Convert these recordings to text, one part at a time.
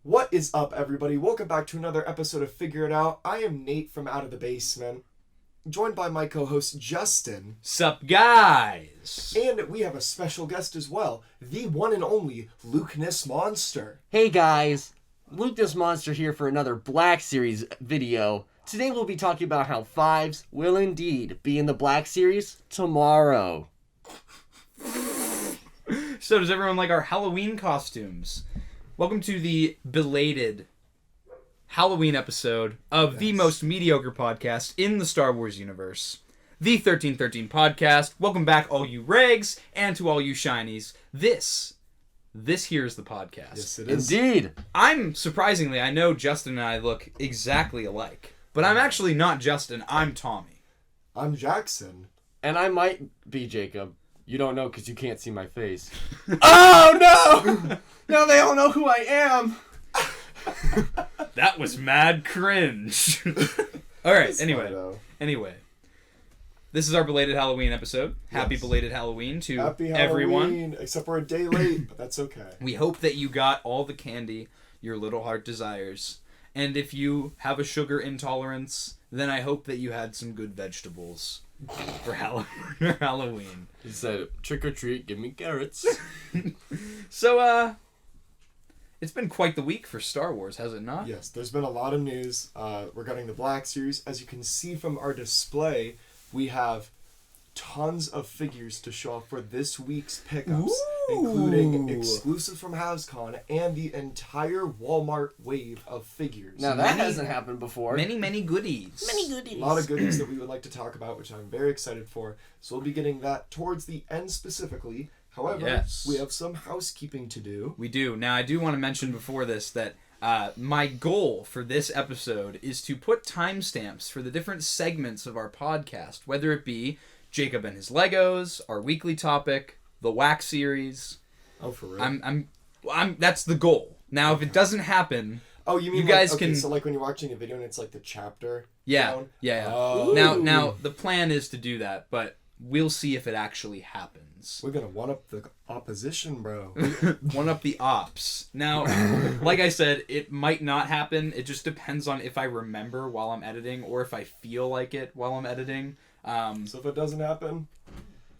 What is up, everybody? Welcome back to another episode of Figure It Out. I am Nate from Out of the Basement, joined by my co-host Justin. Sup, guys? And we have a special guest as well, the one and only Luke Monster. Hey guys, Luke Monster here for another Black Series video. Today we'll be talking about how fives will indeed be in the Black Series tomorrow. So does everyone like our Halloween costumes? Welcome to the belated Halloween episode of the most mediocre podcast in the Star Wars universe, the 1313 podcast. Welcome back, all you Regs, and to all you Shinies. This here is the podcast. Yes, it is. Indeed. Surprisingly, I know Justin and I look exactly alike, but I'm actually not Justin, I'm Tommy. I'm Jackson. And I might be Jacob. You don't know because you can't see my face. Oh no! Now they all know who I am. That was mad cringe. All right, anyway. This is our belated Halloween episode. Happy belated Halloween to Happy everyone. Halloween, except we're a day late, but that's okay. We hope that you got all the candy your little heart desires. And if you have a sugar intolerance, then I hope that you had some good vegetables for Halloween. He said, trick or treat, give me carrots. So, it's been quite the week for Star Wars, has it not? Yes, there's been a lot of news regarding the Black Series. As you can see from our display, we have tons of figures to show off for this week's pickups, including exclusives from HasCon and the entire Walmart wave of figures. Now that hasn't happened before. Many goodies. A lot of goodies that we would like to talk about, which I'm very excited for. So we'll be getting that towards the end specifically. However, we have some housekeeping to do. We do. Now, I do want to mention before this that my goal for this episode is to put timestamps for the different segments of our podcast, whether it be Jacob and his Legos, our weekly topic, the Wack Series. Oh, for real? I'm. That's the goal. Now, if it doesn't happen, oh, you mean you guys can? can. So like when you're watching a video and it's like the chapter. Yeah. Down? Yeah. Oh. Now the plan is to do that, but we'll see if it actually happens. We're gonna one up the opposition, bro. One up the ops. Now, like I said, it might not happen. It just depends on if I remember while I'm editing or if I feel like it while I'm editing. So if it doesn't happen,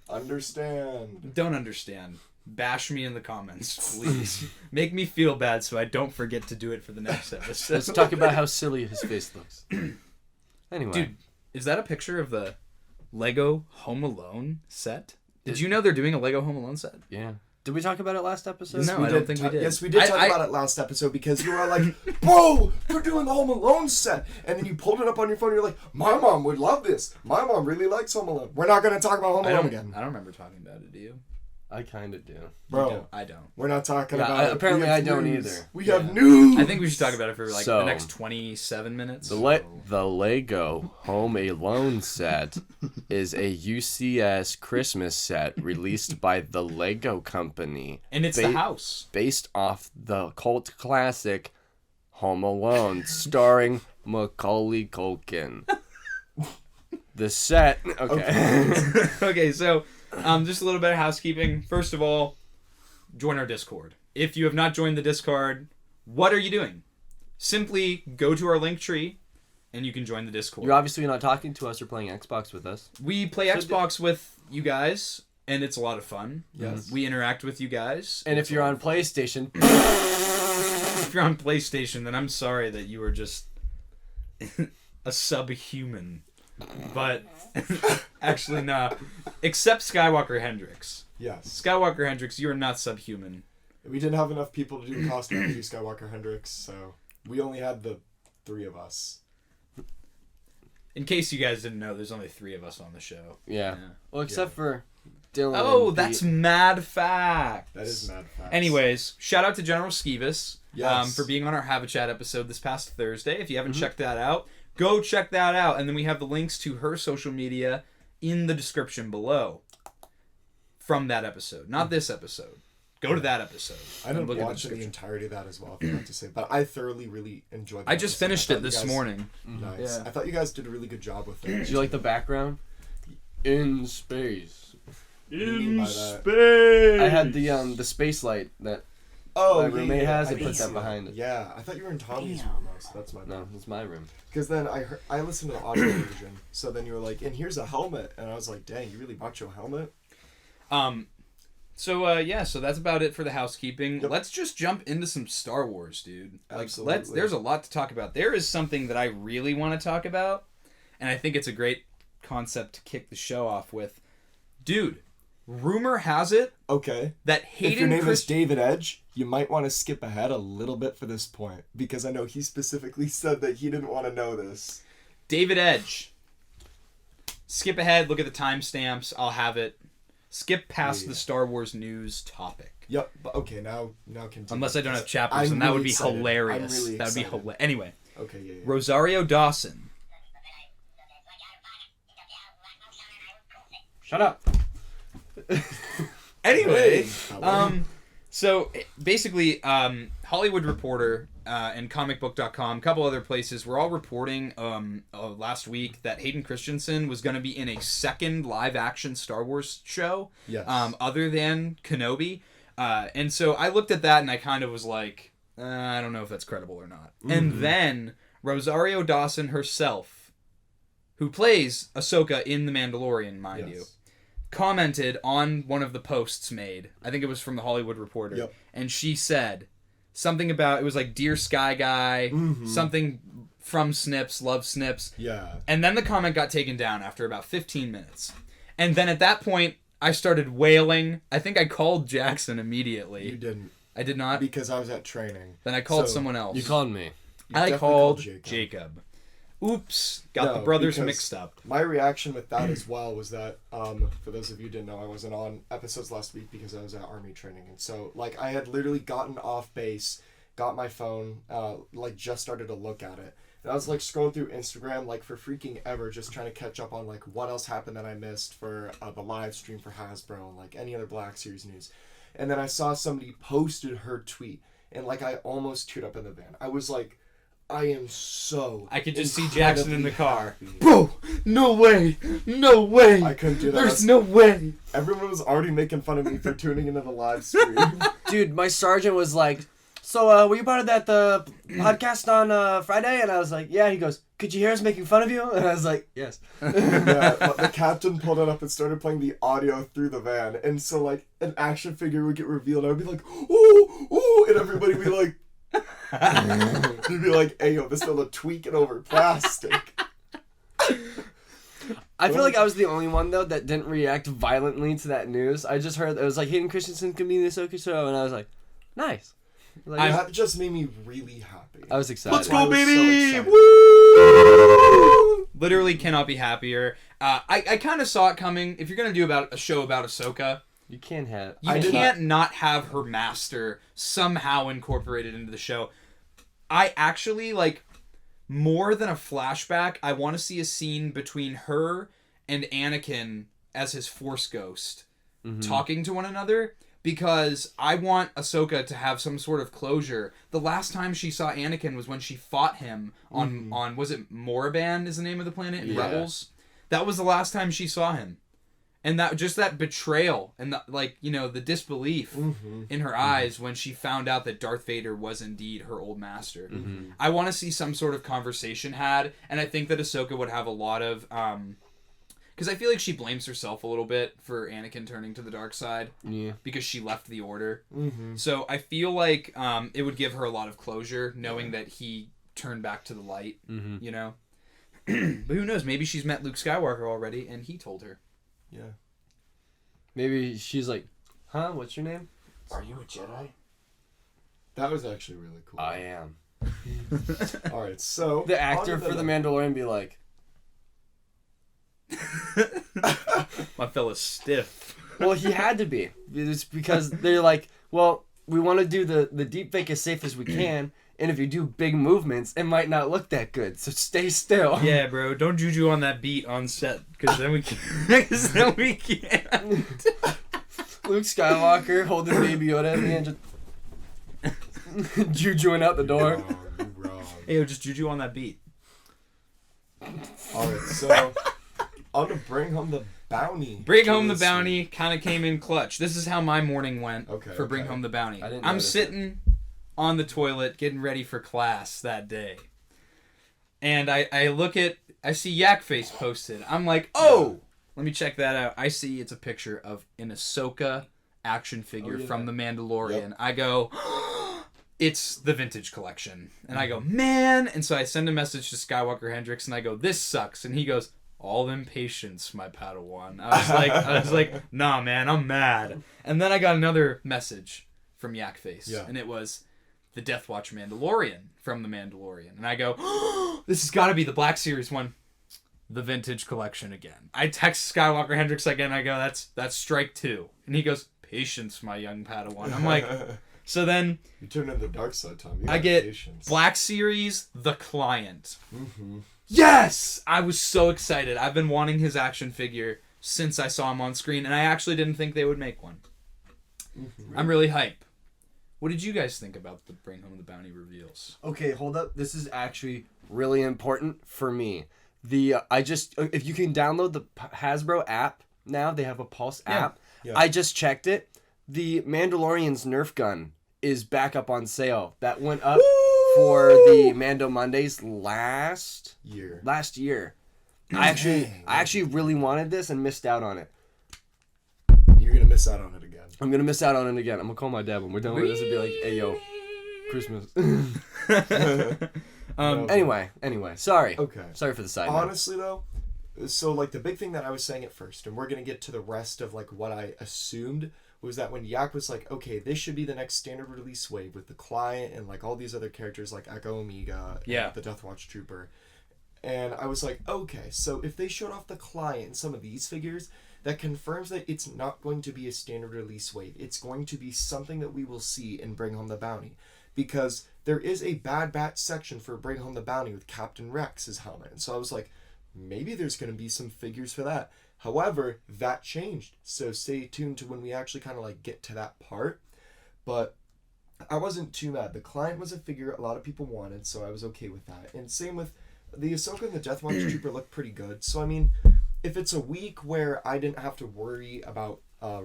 understand. Don't understand. Bash me in the comments, please. Make me feel bad so I don't forget to do it for the next episode. Let's talk about how silly his face looks. Anyway. Dude, is that a picture of the Lego Home Alone set? Did you know they're doing a Lego Home Alone set? Yeah. Did we talk about it last episode? No, I don't think we did. Yes, we did talk about it last episode because you were like, bro, they're doing the Home Alone set. And then you pulled it up on your phone and you're like, my mom would love this. My mom really likes Home Alone. We're not going to talk about Home Alone again. I don't remember talking about it, do you? I kind of do. Bro, I don't. We're not talking about it. Apparently I don't either. We have news. I think we should talk about it for like the next 27 minutes. The Lego Home Alone set is a UCS Christmas set released by the Lego Company. And it's the house. Based off the cult classic Home Alone, starring Macaulay Culkin. The set... Okay. Okay, so... just a little bit of housekeeping. First of all, join our Discord. If you have not joined the Discord, what are you doing? Simply go to our link tree, and you can join the Discord. You're obviously not talking to us or playing Xbox with us. We play Xbox with you guys, and it's a lot a Yes. We interact with you guys. And if you're on PlayStation... If you're on PlayStation, then I'm sorry that you are just a subhuman. But actually, no. Except Skywalker Hendrix. Yes. Skywalker Hendrix, you are not subhuman. We didn't have enough people to do the costume to do Skywalker Hendrix, so we only had the 3 of us. In case you guys didn't know, there's only 3 of us on the show. Yeah. Well, except for Dylan. Oh, and that's Pete. mad facts. That is mad facts. Anyways, shout out to General Skeevis for being on our Have a Chat episode this past Thursday. If you haven't checked that out, go check that out. And then we have the links to her social media in the description below from that episode. Not this episode. Go to that episode. I didn't watch the entirety of that as well, if I have to say. But I thoroughly really enjoyed that. I just finished it this morning. Nice. Yeah. I thought you guys did a really good job with it. Did you like the background? In space. In space. I had the space light that Oh, my roommate has. I He put did see that behind it. Yeah, I thought you were in Tommy's Damn. room. That's my bad. No, it's my room. Because then I listened to the audio version. So then you were like, and here's a helmet. And I was like, dang, you really bought your helmet? So that's about it for the housekeeping. Yep. Let's just jump into some Star Wars, dude. Absolutely. There's a lot to talk about. There is something that I really want to talk about, and I think it's a great concept to kick the show off with. Dude, rumor has it Okay. that Hayden If your name is Christ- David Edge, you might want to skip ahead a little bit for this point. Because I know he specifically said that he didn't want to know this. David Edge. Skip ahead, look at the timestamps, I'll have it. Skip past Yeah. the Star Wars news topic. Yep. But okay, now continue. Unless I don't have chapters, I'm and that would really be excited. hilarious. I'm really That would be excited. hilarious. Anyway, Okay, yeah. Rosario Dawson. Shut up. Anyway, Hey, so basically, Hollywood Reporter and comicbook.com, a couple other places, were all reporting last week that Hayden Christensen was going to be in a second live-action Star Wars show, Yes. other than Kenobi. And so I looked at that and I kind of was like, I don't know if that's credible or not. And then Rosario Dawson herself, who plays Ahsoka in The Mandalorian, mind you, commented on one of the posts made. I think it was from the Hollywood Reporter. Yep. And she said something about, it was like Dear Sky Guy, something from Snips, love Snips. Yeah. And then the comment got taken down after about 15 minutes. And then at that point, I started wailing. I think I called Jackson immediately. You didn't. I did not. Because I was at training. Then I called So, someone else. You called me. You I definitely called Jacob. Jacob. Oops. Got No, the brothers because mixed up. My reaction with that as well was that, for those of you who didn't know, I wasn't on episodes last week because I was at Army training. And so, like, I had literally gotten off base, got my phone, just started to look at it. And I was, like, scrolling through Instagram, like, for freaking ever, just trying to catch up on, like, what else happened that I missed for the live stream for Hasbro and, like, any other Black Series news. And then I saw somebody posted her tweet, and, like, I almost teared up in the van. I was like, I am so I could just see Jackson in the incredibly car. happy. Bro, no way. No way. I couldn't do that. There's no way. Everyone was already making fun of me for tuning into the live stream. Dude, my sergeant was like, so, were you part of that podcast on Friday? And I was like, yeah. He goes, could you hear us making fun of you? And I was like, yes. Yeah, but the captain pulled it up and started playing the audio through the van. And so, like, an action figure would get revealed. I would be like, ooh, ooh, and everybody would be like, you'd be like, hey, yo, this fella tweaking over plastic. I feel like I was the only one, though, that didn't react violently to that news. I just heard it was like, Hayden Christensen can be in the Ahsoka show, and I was like, nice. Like, That just made me really happy. I was excited. Let's I go, was so baby! excited. Woo! Literally cannot be happier. I kind of saw it coming. If you're going to do a show about Ahsoka, You can't have... you can't not have her master somehow incorporated into the show. I actually, like, more than a flashback, I want to see a scene between her and Anakin as his Force ghost talking to one another, because I want Ahsoka to have some sort of closure. The last time she saw Anakin was when she fought him on was it Moraband is the name of the planet in Yeah. Rebels? That was the last time she saw him. And that betrayal and the disbelief in her eyes when she found out that Darth Vader was indeed her old master. I want to see some sort of conversation had, and I think that Ahsoka would have a lot of because I feel like she blames herself a little bit for Anakin turning to the dark side. Yeah. Because she left the Order. So I feel like it would give her a lot of closure knowing that he turned back to the light. You know. But who knows? Maybe she's met Luke Skywalker already, and he told her. Yeah. Maybe she's like, huh? What's your name? Are you a Jedi? That was actually really cool. I am. Alright, so... The actor on to for The Mandalorian be like, My fella's stiff. well, he had to be. It's because they're like, well, we want to do the deep fake as safe as we can, and if you do big movements, it might not look that good, so stay still. Yeah, bro. Don't juju on that beat on set, because then we can't. Luke Skywalker holding Baby Yoda at the end, just jujuing out the door. Wrong. Hey, yo, just juju on that beat. Alright, so... On to Bring Home the Bounty. Bring Home the Bounty kind of came in clutch. This is how my morning went for Bring Home the Bounty. I'm sitting on the toilet getting ready for class that day. And I see Yak Face posted. I'm like, oh, let me check that out. I see it's a picture of an Ahsoka action figure from The Mandalorian. Yep. I go, it's the vintage collection. And I go, man. And so I send a message to Skywalker Hendricks and I go, this sucks. And he goes, all in patience, my Padawan. I was like, nah, man, I'm mad. And then I got another message from Yak Face. Yeah. And it was the Death Watch Mandalorian from The Mandalorian. And I go, oh, this has got to be the Black Series one. The vintage collection again. I text Skywalker Hendricks again. I go, that's strike 2. And he goes, patience, my young Padawan. I'm like, so then you turn into the dark side, Tom. I get patience. Black Series, the client. Mm-hmm. Yes! I was so excited. I've been wanting his action figure since I saw him on screen, and I actually didn't think they would make one. Mm-hmm. I'm really hype. What did you guys think about the Bring Home the Bounty reveals? Okay, hold up. This is actually really important for me. If you can download the Hasbro app now, they have a Pulse app. Yeah. I just checked it. The Mandalorian's Nerf gun is back up on sale. That went up for the Mando Mondays last year. I actually really wanted this and missed out on it. You're gonna miss out on it again. I'm gonna miss out on it again. I'm gonna call my dad when we're done with this and be like, "Hey, yo, Christmas." Anyway, sorry. Okay. Sorry for the side note. Honestly, though, so like the big thing that I was saying at first, and we're gonna get to the rest of like what I assumed, was that when Yak was like, okay, this should be the next standard release wave with the client and like all these other characters like Echo Omega, and the Death Watch Trooper, and I was like, okay, so if they showed off the client and some of these figures, that confirms that it's not going to be a standard release wave. It's going to be something that we will see in Bring Home the Bounty. Because there is a Bad Batch section for Bring Home the Bounty with Captain Rex's helmet. And so I was like, maybe there's going to be some figures for that. However, that changed. So stay tuned to when we actually kind of like get to that part. But I wasn't too mad. The client was a figure a lot of people wanted, so I was okay with that. And same with the Ahsoka and the Death Watch Trooper looked pretty good. So I mean, if it's a week where I didn't have to worry about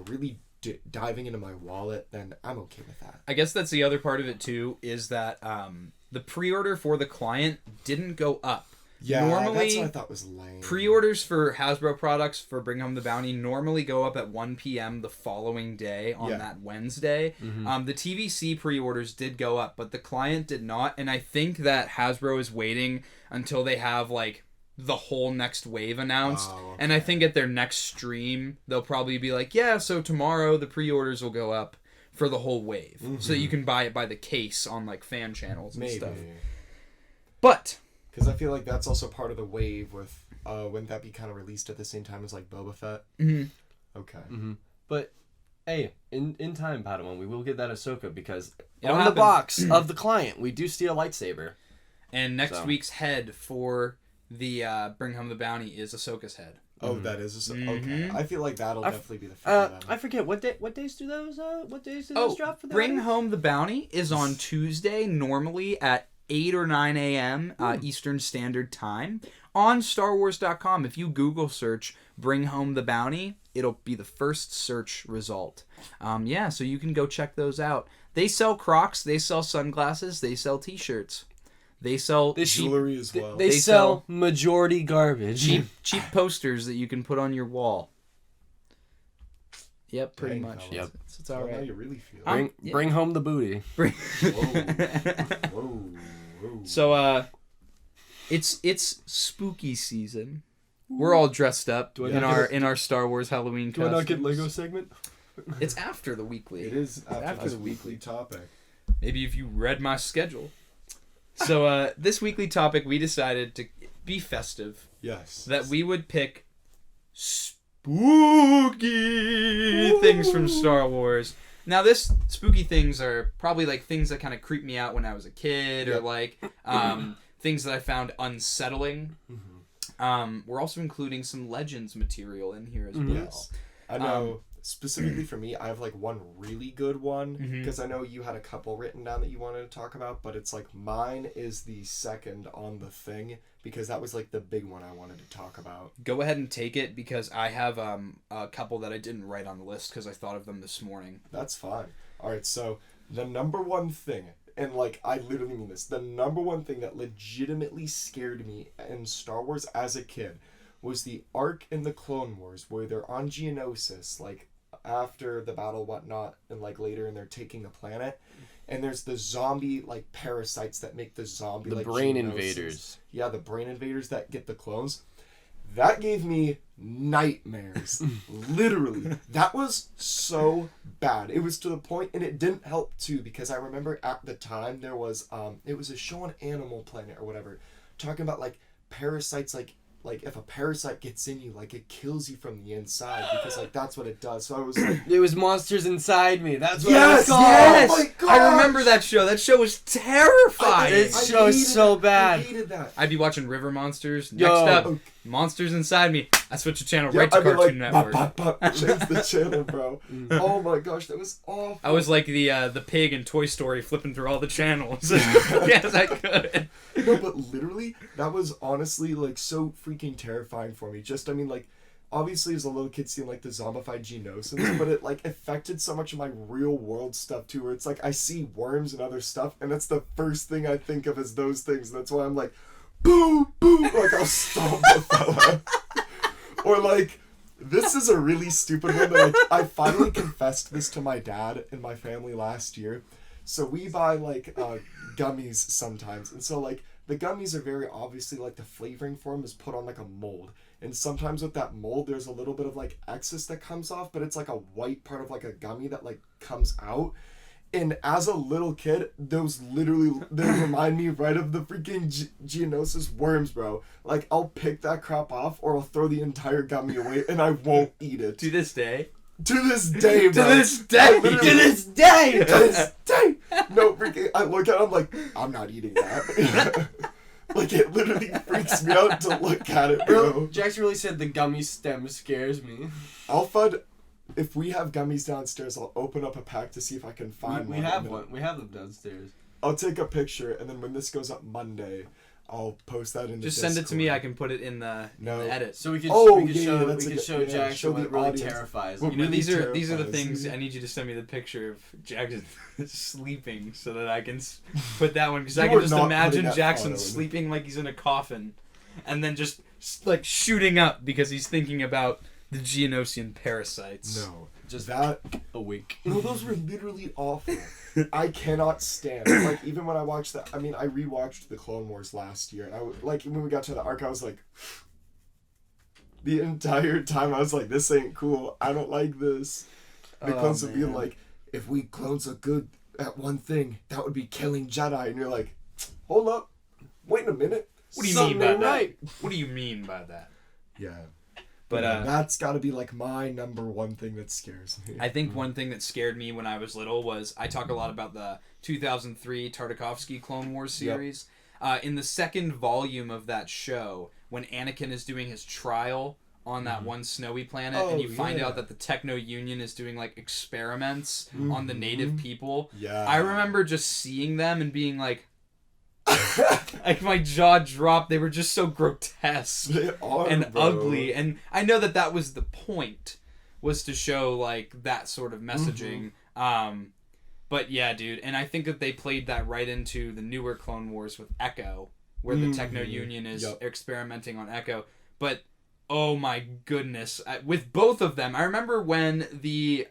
really diving into my wallet, then I'm okay with that. I guess that's the other part of it too, is that the pre-order for the client didn't go up. Yeah, normally, that's what I thought was lame. Pre-orders for Hasbro products for Bring Home the Bounty normally go up at 1 p.m. the following day on that Wednesday. Mm-hmm. The TVC pre-orders did go up, but the client did not, and I think that Hasbro is waiting until they have like the whole next wave announced. Oh, okay. And I think at their next stream they'll probably be like, yeah, so tomorrow the pre-orders will go up for the whole wave, so that you can buy it by the case on like fan channels and stuff. But because I feel like that's also part of the wave with wouldn't that be kind of released at the same time as like Boba Fett? Okay. But hey, in time, Padawan, we will get that Ahsoka because on the box of the client we do see a lightsaber. And next week's head for the Bring Home the Bounty is Ahsoka's head. Oh, that is Ahsoka. Okay, I feel like that'll definitely be the figure then. I forget what days do those drop for that? Bring Home the Bounty is on Tuesday, normally at 8 or 9 a.m. Eastern Standard Time on StarWars.com. If you Google search Bring Home the Bounty, it'll be the first search result. So you can go check those out. They sell Crocs, they sell sunglasses, they sell T-shirts. They sell jewelry as well. They sell majority garbage. Cheap posters that you can put on your wall. Yep, pretty much. Yep. It's all right. How you really feel. Bring home the booty. Whoa. So it's spooky season. We're all dressed up in our Star Wars Halloween costumes. Do I not get Lego segment? It's after the weekly. It is after the weekly topic. Maybe if you read my schedule. So this weekly topic, we decided to be festive. Yes. That we would pick spooky things from Star Wars. Now, this spooky things are probably like things that kind of creeped me out when I was a kid, or like things that I found unsettling. We're also including some Legends material in here as well. Yes. I know specifically for me, I have like one really good one Mm-hmm. because I know you had a couple written down that you wanted to talk about, but it's like mine is the second on the thing because that was like the big one I wanted to talk about. Go ahead and take it because I have a couple that I didn't write on the list because I thought of them this morning. That's fine. All right, so the number one thing, and like I literally mean this, the number one thing that legitimately scared me in Star Wars as a kid was the arc in the Clone Wars where they're on Geonosis, like after the battle, whatnot, and like later, and they're taking the planet, and there's the zombie like parasites that make the zombie like brain Geonosis. invaders. Yeah, the brain invaders that get the clones. That gave me nightmares. Literally. That was so bad. It was to the point, and it didn't help too, because I remember at the time there was it was a show on Animal Planet or whatever, talking about like parasites, like if a parasite gets in you, like it kills you from the inside because like that's what it does. So I was like, It was Monsters Inside Me. That's what Yes, it was called. Yes! Oh my gosh! I remember that show. That show was terrifying. This show is so bad. I hated that. I'd be watching River Monsters. Next Yo. up, Monsters Inside Me. I switch the channel right to I'd be Cartoon like, Network. "Bop, bop, bop," change the channel, bro. Oh my gosh, that was awful. I was like the pig in Toy Story flipping through all the channels. Yes, I could. No, but literally, that was honestly like so freaking terrifying for me. Just, I mean, like, obviously as a little kid seeing like the zombified Geonosis, but it like affected so much of my real world stuff too, where it's like I see worms and other stuff, and that's the first thing I think of as those things. And that's why I'm like, boo, boo, like I'll stomp the fella. Or like, this is a really stupid one, but like, I finally confessed this to my dad and my family last year. So we buy like gummies sometimes, and so like the gummies are very obviously like the flavoring for them is put on like a mold, and sometimes with that mold there's a little bit of like excess that comes off, but it's like a white part of like a gummy that like comes out. And as a little kid, those literally, they remind me right of the freaking Geonosis worms, bro. Like, I'll pick that crap off, or I'll throw the entire gummy away, and I won't eat it. To this day. To this day, bro. To this day. To this day. To this day. No, freaking, I look at it, I'm like, I'm not eating that. Like, it literally freaks me out to look at it, bro. Jackson really said the gummy stem scares me. Alpha, if we have gummies downstairs, I'll open up a pack to see if I can find We one. have one. We have them downstairs. I'll take a picture, and then when this goes up Monday, I'll post that in the Just send it to me. I can put it in the edit. So we could Oh, we could yeah, show that's we a could good- show yeah, Jackson show the what really audience. terrifies What me. You know, really these are the terrifies things me. I need you to send me the picture of Jackson sleeping so that I can put that one, because I You can are just not imagine putting that Jackson photo in. sleeping like he's in a coffin, and then just like shooting up because he's thinking about the Geonosian parasites. No. Just That, awake. no, those were literally awful. I cannot stand. Like, even when I watched that, I mean, I rewatched the Clone Wars last year, and like, when we got to the arc, I was like, the entire time, I was like, this ain't cool. I don't like this. The clones would be man. like, if we clones are good at one thing, that would be killing Jedi. And you're like, hold up. Wait a minute. What do you Something mean by ain't that? right. What do you mean by that? Yeah. But that's got to be like my number one thing that scares me. I think one thing that scared me when I was little was, I talk a lot about the 2003 Tartakovsky Clone Wars series. In the second volume of that show, when Anakin is doing his trial on that one snowy planet, and you find out that the Techno Union is doing like experiments on the native people. Yeah. I remember just seeing them and being like, like my jaw dropped. They were just so grotesque They are, and bro. ugly, and I know that that was the point, was to show like that sort of messaging. But yeah, dude, and I think that they played that right into the newer Clone Wars with Echo, where the Techno Union is experimenting on Echo. But oh my goodness, with both of them, I remember when the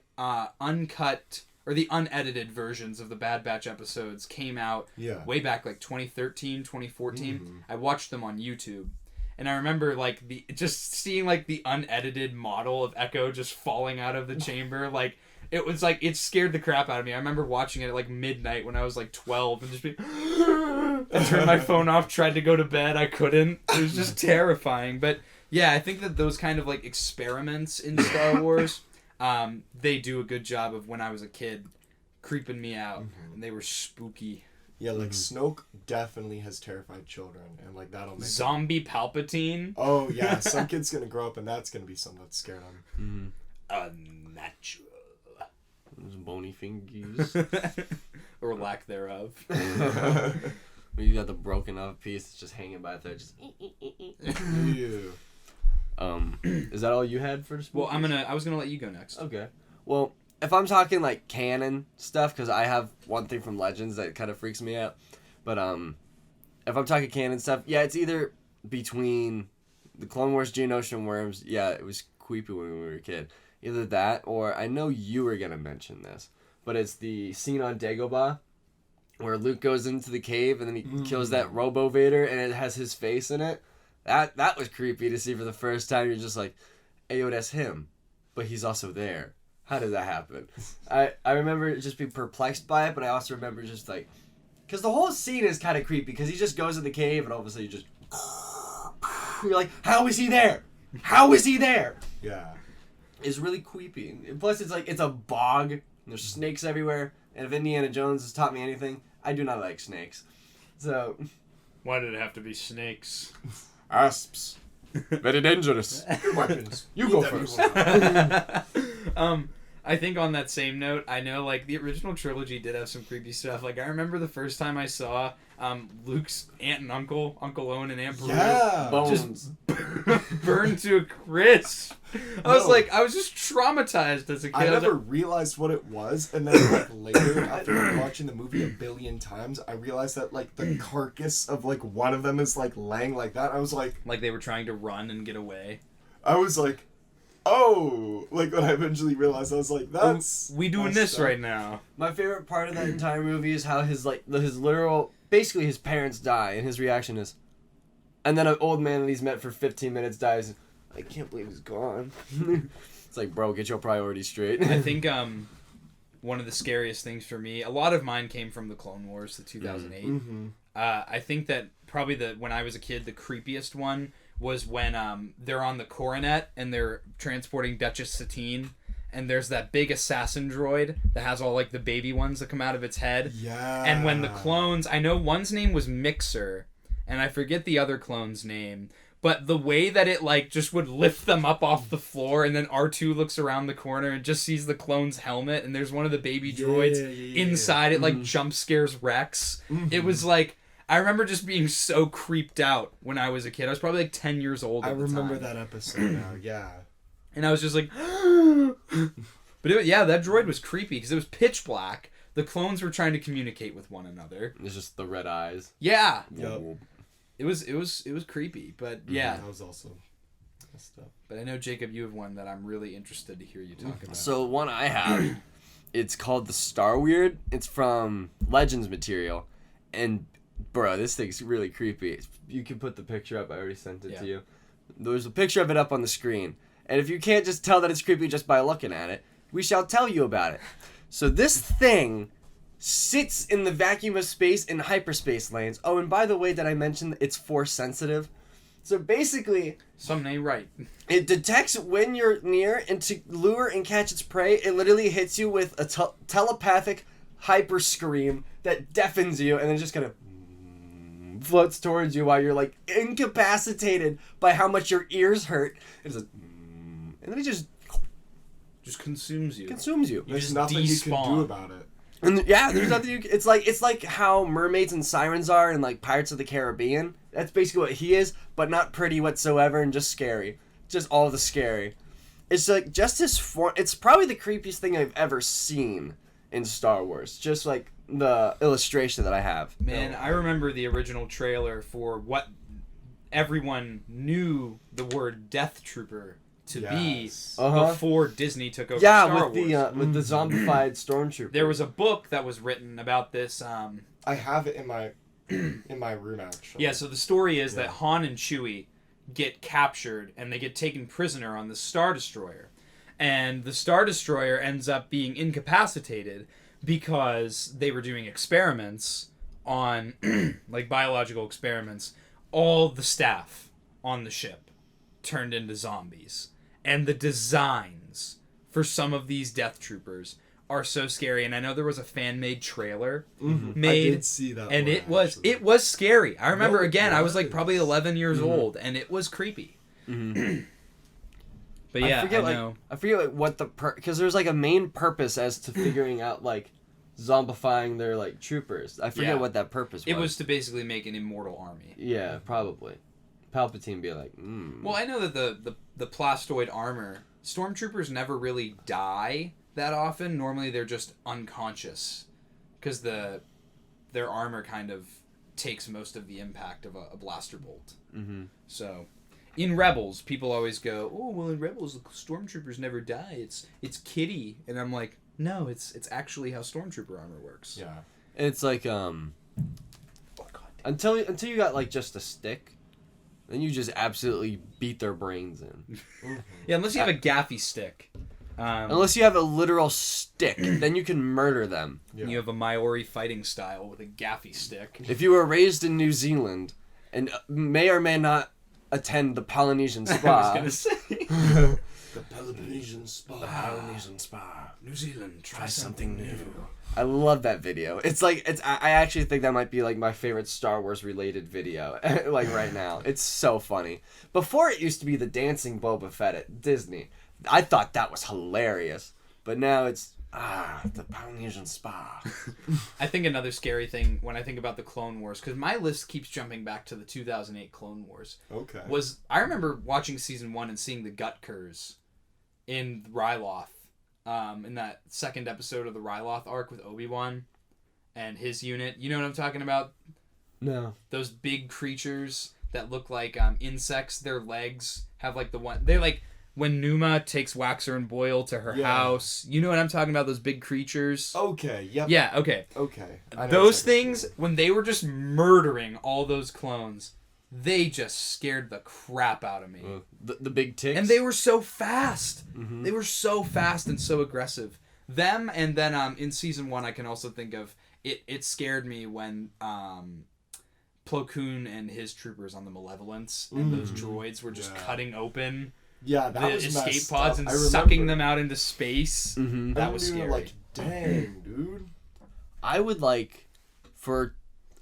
uncut or the unedited versions of the Bad Batch episodes came out way back like 2013, 2014. I watched them on YouTube. And I remember like just seeing like the unedited model of Echo just falling out of the chamber. Like, it was like, it scared the crap out of me. I remember watching it at like midnight when I was like 12 and just being, I turned my phone off, tried to go to bed. I couldn't. It was just terrifying. But yeah, I think that those kind of like experiments in Star Wars, they do a good job of, when I was a kid, creeping me out, and they were spooky. Yeah, like Snoke definitely has terrified children, and like that'll make Zombie Palpatine. Oh yeah, some kid's gonna grow up, and that's gonna be something that scared him. Unnatural. Those bony fingers. Or lack thereof. You got the broken up piece that's just hanging by there. Just. Ew. Is that all you had for this? Well, I was gonna let you go next. Okay. Well, if I'm talking like canon stuff, because I have one thing from Legends that kind of freaks me out. But if I'm talking canon stuff, yeah, it's either between the Clone Wars, Geonosian worms. Yeah, it was creepy when we were a kid. Either that, or I know you were gonna mention this, but it's the scene on Dagobah where Luke goes into the cave and then he kills that Robo Vader and it has his face in it. That was creepy to see for the first time. You're just like, hey, yo, that's him, but he's also there. How did that happen? I remember just being perplexed by it, but I also remember just like, because the whole scene is kind of creepy because he just goes in the cave and all of a sudden you just, you're like, how is he there? How is he there? Yeah. It's really creepy. And plus, it's like, it's a bog and there's snakes everywhere. And if Indiana Jones has taught me anything, I do not like snakes. So. Why did it have to be snakes? Asps. Very dangerous. Good weapons. You go first. I think on that same note, I know like the original trilogy did have some creepy stuff. Like I remember the first time I saw Luke's aunt and uncle, Uncle Owen and Aunt Beru, Bones. just burned to a crisp. I was just traumatized as a kid. I never realized what it was, and then like later, after like, watching the movie a billion times, I realized that like the carcass of like one of them is like laying like that. I was like they were trying to run and get away. I was like, oh, like when I eventually realized, I was like, that's we doing this right now. My favorite part of that entire movie is how his literal, basically his parents die, and his reaction is, and then an old man that he's met for 15 minutes dies. I can't believe he's gone. It's like, bro, get your priorities straight. I think one of the scariest things for me, a lot of mine came from the Clone Wars, the 2008. Mm-hmm. I think that probably when I was a kid, the creepiest one was when they're on the Coronet and they're transporting Duchess Satine, and there's that big assassin droid that has all like the baby ones that come out of its head. Yeah. And when the clones, I know one's name was Mixer, and I forget the other clone's name. But the way that it, like, just would lift them up off the floor, and then R2 looks around the corner and just sees the clone's helmet, and there's one of the baby droids inside it, like, jump scares Rex. Mm-hmm. It was, like, I remember just being so creeped out when I was a kid. I was probably, like, 10 years old at the time. I remember that episode now, yeah. And I was just like, but that droid was creepy, because it was pitch black. The clones were trying to communicate with one another. It's just the red eyes. Yeah. Yep. It was creepy, but yeah. That was also messed up. But I know, Jacob, you have one that I'm really interested to hear you talk about. So one I have, it's called the Star Weird. It's from Legends material, and bro, this thing's really creepy. You can put the picture up. I already sent it to you. There's a picture of it up on the screen, and if you can't just tell that it's creepy just by looking at it, we shall tell you about it. So this thing sits in the vacuum of space in hyperspace lanes. Oh, and by the way, did I mention it's force sensitive? So basically, something ain't right. It detects when you're near, and to lure and catch its prey, it literally hits you with a telepathic hyper scream that deafens you, and then just kind of floats towards you while you're like incapacitated by how much your ears hurt. It's like, and then it just consumes you. There's nothing you can do about it. And yeah, there's nothing you can, it's like how mermaids and sirens are in like Pirates of the Caribbean. That's basically what he is, but not pretty whatsoever and just scary. Just all the scary. It's like just his form. It's probably the creepiest thing I've ever seen in Star Wars. Just like the illustration that I have. Man, I remember the original trailer for what everyone knew the word Death Trooper to be before Disney took over Star Wars. With the zombified stormtrooper. There was a book that was written about this. I have it in my room actually. Yeah, so the story is that Han and Chewie get captured and they get taken prisoner on the Star Destroyer. And the Star Destroyer ends up being incapacitated because they were doing experiments on, like biological experiments. All the staff on the ship turned into zombies. And the designs for some of these Death Troopers are so scary. And I know there was a fan-made trailer made. I did see that and one, it was scary. I remember, I was like probably 11 years old, and it was creepy. But But yeah, I know. I forget like what the because there's like a main purpose as to figuring out like zombifying their like troopers. I forget what that purpose was. It was to basically make an immortal army. Yeah, probably. Palpatine be like, Well, I know that the plastoid armor, stormtroopers never really die that often. Normally they're just unconscious because their armor kind of takes most of the impact of a blaster bolt. Mm-hmm. So, in Rebels, people always go, "Oh, well, in Rebels, the stormtroopers never die. It's kitty," and I'm like, "No, it's actually how stormtrooper armor works." Yeah, it's like until you got like just a stick, then you just absolutely beat their brains in. Yeah, unless you have a gaffy stick. Unless you have a literal stick, then you can murder them. Yeah. You have a Maori fighting style with a gaffy stick. If you were raised in New Zealand and may or may not attend the Polynesian Spa. I was going to say. The Polynesian Spa. The Polynesian Spa. New Zealand, try something new. I love that video. I actually think that might be like my favorite Star Wars related video like right now. It's so funny. Before it used to be the dancing Boba Fett at Disney. I thought that was hilarious. But now it's the Polynesian Spa. I think another scary thing when I think about the Clone Wars, because my list keeps jumping back to the 2008 Clone Wars. Okay. I remember watching season 1 and seeing the gut curs in Ryloth. In that second episode of the Ryloth arc with Obi-Wan and his unit. You know what I'm talking about? No. Those big creatures that look like insects. Their legs have like they're like when Numa takes Waxer and Boyle to her house. You know what I'm talking about? Those big creatures. Okay. Yep. Yeah. Okay. Okay. Those things, when they were just murdering all those clones, they just scared the crap out of me. The big ticks? And they were so fast. Mm-hmm. They were so fast and so aggressive. Them, and then in season 1, I can also think of it scared me when Plo Koon and his troopers on the Malevolence and those droids were just cutting open that was escape pods and sucking them out into space. Mm-hmm. That was scary. Like, dang, dude. I would like for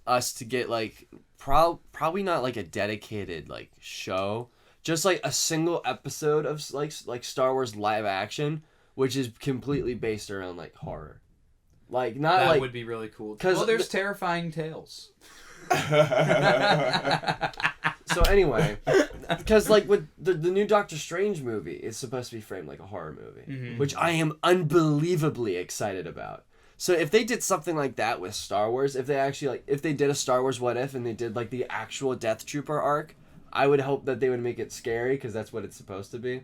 us to get like probably not like a dedicated like show, just like a single episode of like Star Wars live action, which is completely based around like horror. Like not that like would be really cool. Well, there's Terrifying Tales. So anyway, because like with the new Doctor Strange movie, it's supposed to be framed like a horror movie, which I am unbelievably excited about. So if they did something like that with Star Wars, if they did a Star Wars What If and they did like the actual Death Trooper arc, I would hope that they would make it scary because that's what it's supposed to be.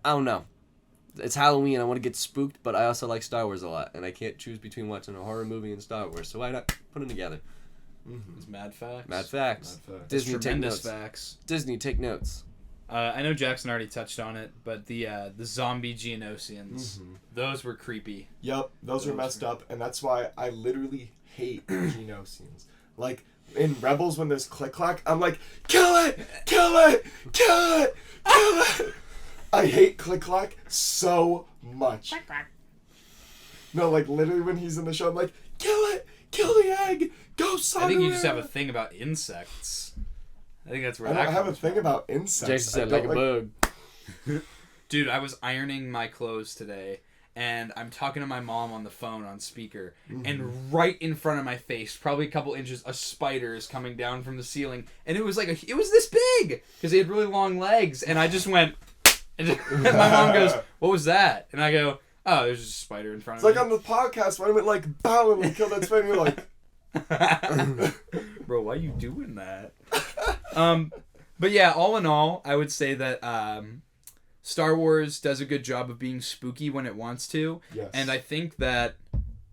I don't know. It's Halloween. I want to get spooked, but I also like Star Wars a lot, and I can't choose between watching a horror movie and Star Wars. So why not put them together? It's mad facts. Mad facts. Disney, take notes. Facts. Disney, take notes. I know Jackson already touched on it, but the zombie Geonosians, those were creepy. Yep, those were messed up, and that's why I literally hate Geonosians. Like, in Rebels, when there's click-clack, I'm like, kill it! Kill it! Kill it! Kill it! I hate click-clack so much. No, like, literally when he's in the show, I'm like, kill it! Kill the egg! Go Saga! I think you just have a thing about insects. I think that's where I have a thing about insects. Jason said like a bug. Dude, I was ironing my clothes today, and I'm talking to my mom on the phone on speaker, and right in front of my face, probably a couple inches, a spider is coming down from the ceiling, and it was like it was this big because he had really long legs, and I just went, and my mom goes, "What was that?" And I go, "Oh, there's just a spider in front of me." It's like on the podcast when I went like, "Bow," and we killed that spider. And you're like, "Bro, why are you doing that?" But yeah, all in all, I would say that Star Wars does a good job of being spooky when it wants to. Yes. And I think that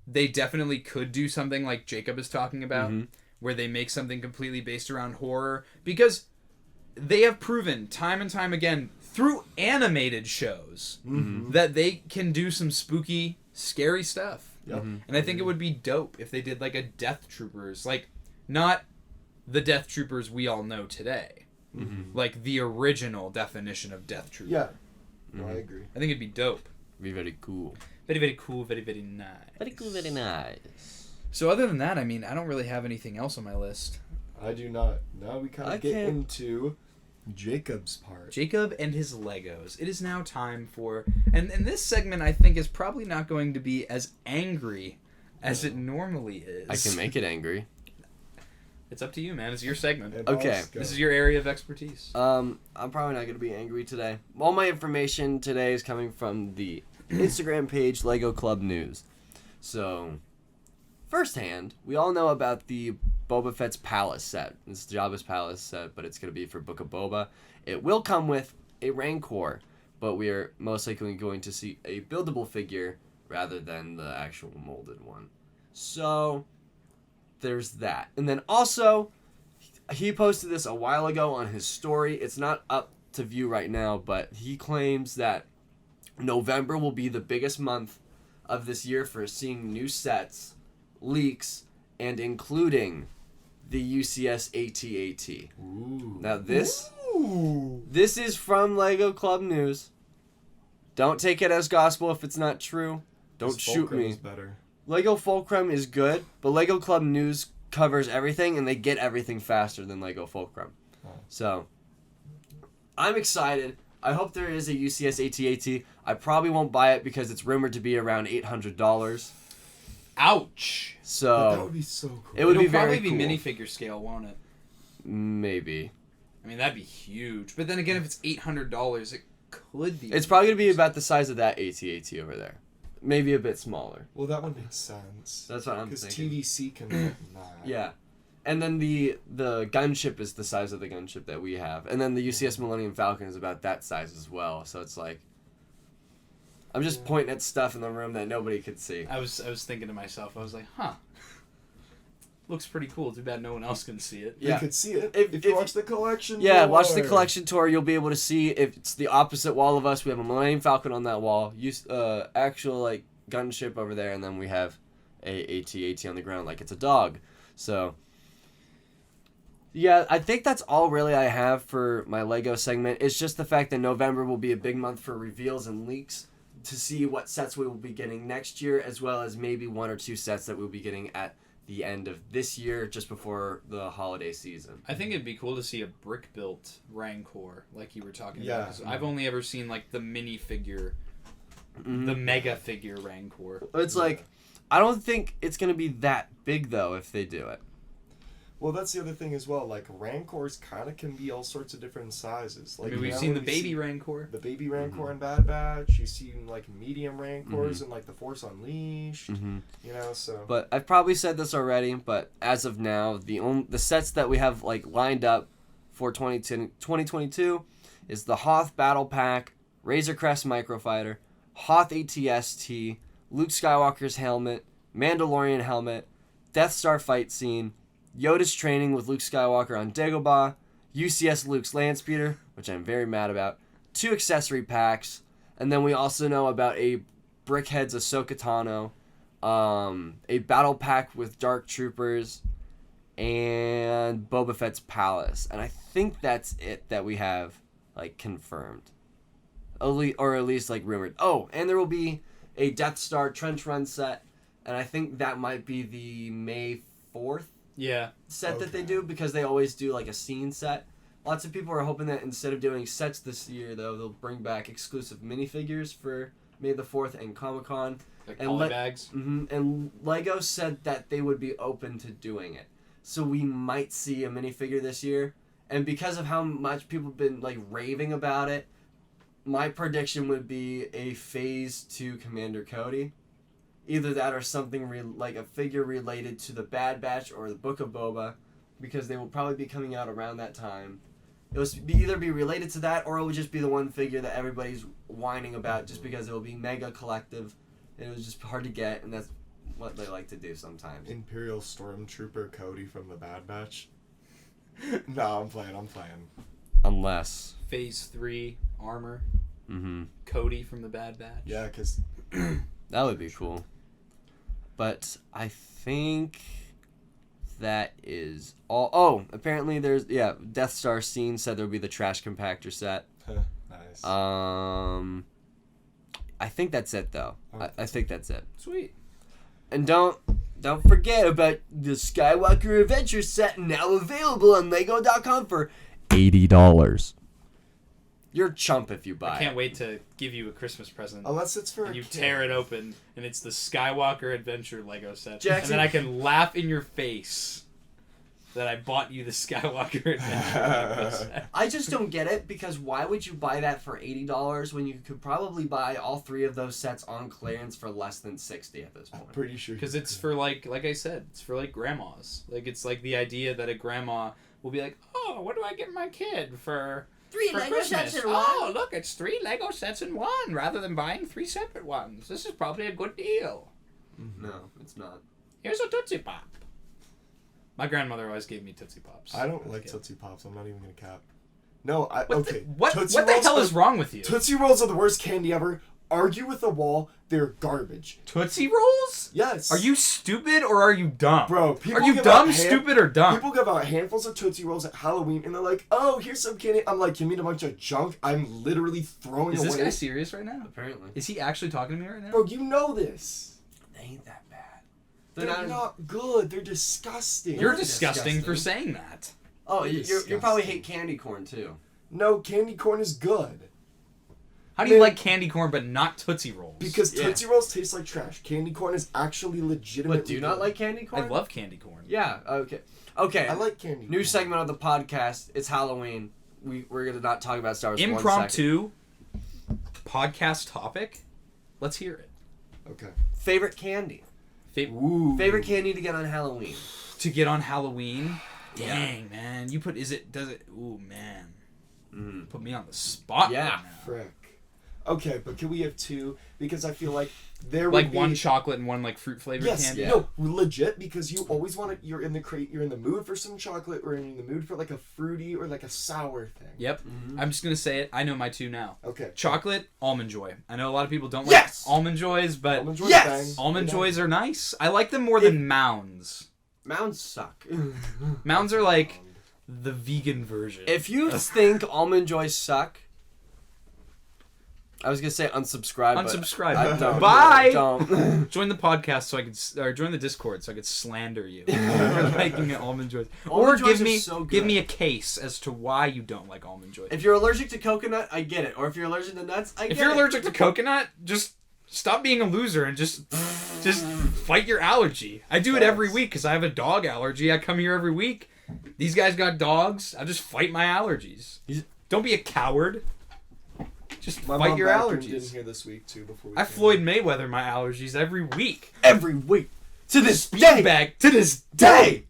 they definitely could do something like Jacob is talking about, where they make something completely based around horror, because they have proven time and time again through animated shows that they can do some spooky, scary stuff. Yep. And I think it would be dope if they did like a Death Troopers, like not the Death Troopers we all know today. Like the original definition of Death Trooper. yeah. No, I agree. I think it'd be dope. Be very cool. Very, very cool. Very, very nice. Very cool, very nice. So other than that, I mean, I don't really have anything else on my list. I do not. Now we kind of get into Jacob's part. Jacob and his Legos. It is now time for... And this segment, I think, is probably not going to be as angry as it normally is. I can make it angry. It's up to you, man. It's your segment. Okay. This is your area of expertise. I'm probably not going to be angry today. All my information today is coming from the Instagram page Lego Club News. So, firsthand, we all know about the Boba Fett's Palace set. It's Jabba's Palace set, but it's going to be for Book of Boba. It will come with a Rancor, but we are most likely going to see a buildable figure rather than the actual molded one. So, there's that. And then also, he posted this a while ago on his story. It's not up to view right now, but he claims that November will be the biggest month of this year for seeing new sets, leaks, and including the UCS AT-AT. Ooh. Now this is from Lego Club News. Don't take it as gospel if it's not true. Don't shoot me. Is better. Lego Fulcrum is good, but Lego Club News covers everything, and they get everything faster than Lego Fulcrum. Oh. So, I'm excited. I hope there is a UCS AT-AT. I probably won't buy it because it's rumored to be around $800. Ouch. So, But that would be so cool. it would It'll be very probably cool. be minifigure scale, won't it? Maybe. I mean, that'd be huge. But then again, if it's $800, it could be. It's probably going to be about the size of that AT-AT over there. Maybe a bit smaller. Well, that would make sense. That's what I'm Because thinking. TVC can make that. Yeah. And then the gunship is the size of the gunship that we have. And then the UCS Millennium Falcon is about that size as well. So it's like... I'm just pointing at stuff in the room that nobody could see. I was thinking to myself, I was like, huh. Looks pretty cool. Too bad no one else can see it. You Yeah. could see it If you watch the collection Yeah, tour. watch the collection tour. You'll be able to see if it's the opposite wall of us. We have a Millennium Falcon on that wall. Actual, like, gunship over there. And then we have a AT-AT on the ground like it's a dog. So... yeah, I think that's all really I have for my Lego segment. It's just the fact that November will be a big month for reveals and leaks to see what sets we will be getting next year, as well as maybe one or two sets that we'll be getting at the end of this year, just before the holiday season. I think it'd be cool to see a brick-built Rancor, like you were talking Yeah. about. 'Cause I've only ever seen, like, the minifigure, the mega figure Rancor. It's like, I don't think it's going to be that big, though, if they do it. Well, that's the other thing as well. Like, Rancors kind of can be all sorts of different sizes. Like, I mean, we've seen the baby Rancor. The baby Rancor in Bad Batch. You've seen, like, medium Rancors in, like, The Force Unleashed. You know, so... But I've probably said this already, but as of now, the sets that we have, like, lined up for 2022 is the Hoth Battle Pack, Razor Crest Microfighter, Hoth AT-ST, Luke Skywalker's helmet, Mandalorian helmet, Death Star fight scene, Yoda's training with Luke Skywalker on Dagobah, UCS Luke's land speeder, which I'm very mad about, 2 accessory packs, and then we also know about a Brickhead's Ahsoka Tano, a battle pack with Dark Troopers, and Boba Fett's Palace. And I think that's it that we have, like, confirmed. Or at least, like, rumored. Oh, and there will be a Death Star Trench Run set, and I think that might be the May 4th set that they do, because they always do, like, a scene set. Lots of people are hoping that instead of doing sets this year, though, they'll bring back exclusive minifigures for May the 4th and Comic-Con. Like polybags. And Lego said that they would be open to doing it. So we might see a minifigure this year. And because of how much people have been, like, raving about it, my prediction would be a Phase 2 Commander Cody. Either that or something like a figure related to the Bad Batch or the Book of Boba, because they will probably be coming out around that time. It will either be related to that, or it would just be the one figure that everybody's whining about, just because it will be mega collective, and it was just hard to get, and that's what they like to do sometimes. Imperial Stormtrooper Cody from the Bad Batch. No, I'm playing. Unless. Phase 3 armor. Mm-hmm. Cody from the Bad Batch. Yeah, because... that would be cool. But I think that is all. Oh, apparently there's... yeah, Death Star Scene said there would be the Trash Compactor set. Nice. I think that's it, though. I think that's it. Sweet. And don't forget about the Skywalker Adventure set, now available on Lego.com for $80. You're a chump if you buy I can't wait to give you a Christmas present. Unless it's for and a you kid. tear it open, and it's the Skywalker Adventure Lego set. Jackson- And then I can laugh in your face that I bought you the Skywalker Adventure Lego set. I just don't get it, because why would you buy that for $80 when you could probably buy all 3 of those sets on clearance for less than $60 at this point? Pretty sure. Because it's for, like I said, it's for, like, grandmas. Like, it's, like, the idea that a grandma will be like, oh, what do I get my kid for... 3 for Lego Christmas. sets in one. Oh, look, it's 3 Lego sets in one rather than buying 3 separate ones. This is probably a good deal. No, it's not. Here's a Tootsie Pop. My grandmother always gave me Tootsie Pops. I don't like Tootsie Pops. I'm not even gonna cap. No, What okay. what Tootsie the Rolls hell are- is wrong with you? Tootsie Rolls are the worst candy ever. Argue with the wall. They're garbage. Tootsie Rolls? Yes. Are you stupid or are you dumb? Bro, people are you give dumb, out stupid, or dumb? People give out handfuls of Tootsie Rolls at Halloween, and they're like, "Oh, here's some candy." I'm like, "You mean a bunch of junk?" I'm literally throwing Is away. this guy serious right now? Apparently. Is he actually talking to me right now? Bro, you know this. They ain't that bad. They're not good. They're disgusting. You're disgusting for saying that. Oh, you disgusting. probably hate candy corn, too. No, candy corn is good. How do you Man. like candy corn but not Tootsie Rolls? Because Yeah. Tootsie Rolls taste like trash. Candy corn is actually legitimately But do you not good. like candy corn? I love candy corn. Yeah, okay. Okay. I like candy New corn. segment of the podcast. It's Halloween. We're going to not talk about Star Wars for 1 second. Impromptu podcast topic. Let's hear it. Okay. Favorite candy. Ooh. Favorite candy to get on Halloween. To get on Halloween. Yeah. Dang, man. You put does it ooh man. Mm. Put me on the spot Yeah. right now. Frick. Okay, but can we have 2? Because I feel like there Like would be... one chocolate and one like fruit flavored Yes, candy. Yeah. no, legit, because you always want to... You're in the mood for some chocolate, or in the mood for like a fruity or like a sour thing. Yep. I'm just gonna say it. I know my 2 now. Okay. Chocolate, Almond Joy. I know a lot of people don't Yes! like Almond Joys, but Almond Joys Yes! bang. Almond Bang. Joys are nice. I like them more than Mounds. Mounds suck. Mounds are like the vegan version. If you think Almond Joys suck, I was gonna say unsubscribe. but Unsubscribe. I don't. Bye. Don't. Join the podcast so I could, or join the Discord so I could slander you for liking Almond Joys, Almond or Joys give are me so good. give me a case as to why you don't like Almond Joys. If you're allergic to coconut, I get it. Or if you're allergic to nuts, I get it. If you're allergic to coconut, just stop being a loser and just fight your allergy. I do it every week because I have a dog allergy. I come here every week. These guys got dogs. I just fight my allergies. Don't be a coward. Just My fight mom your vacuumed in allergies. here this week too. Before we I came Floyd in. Mayweather my allergies every week. every week to this day. Back to this Day.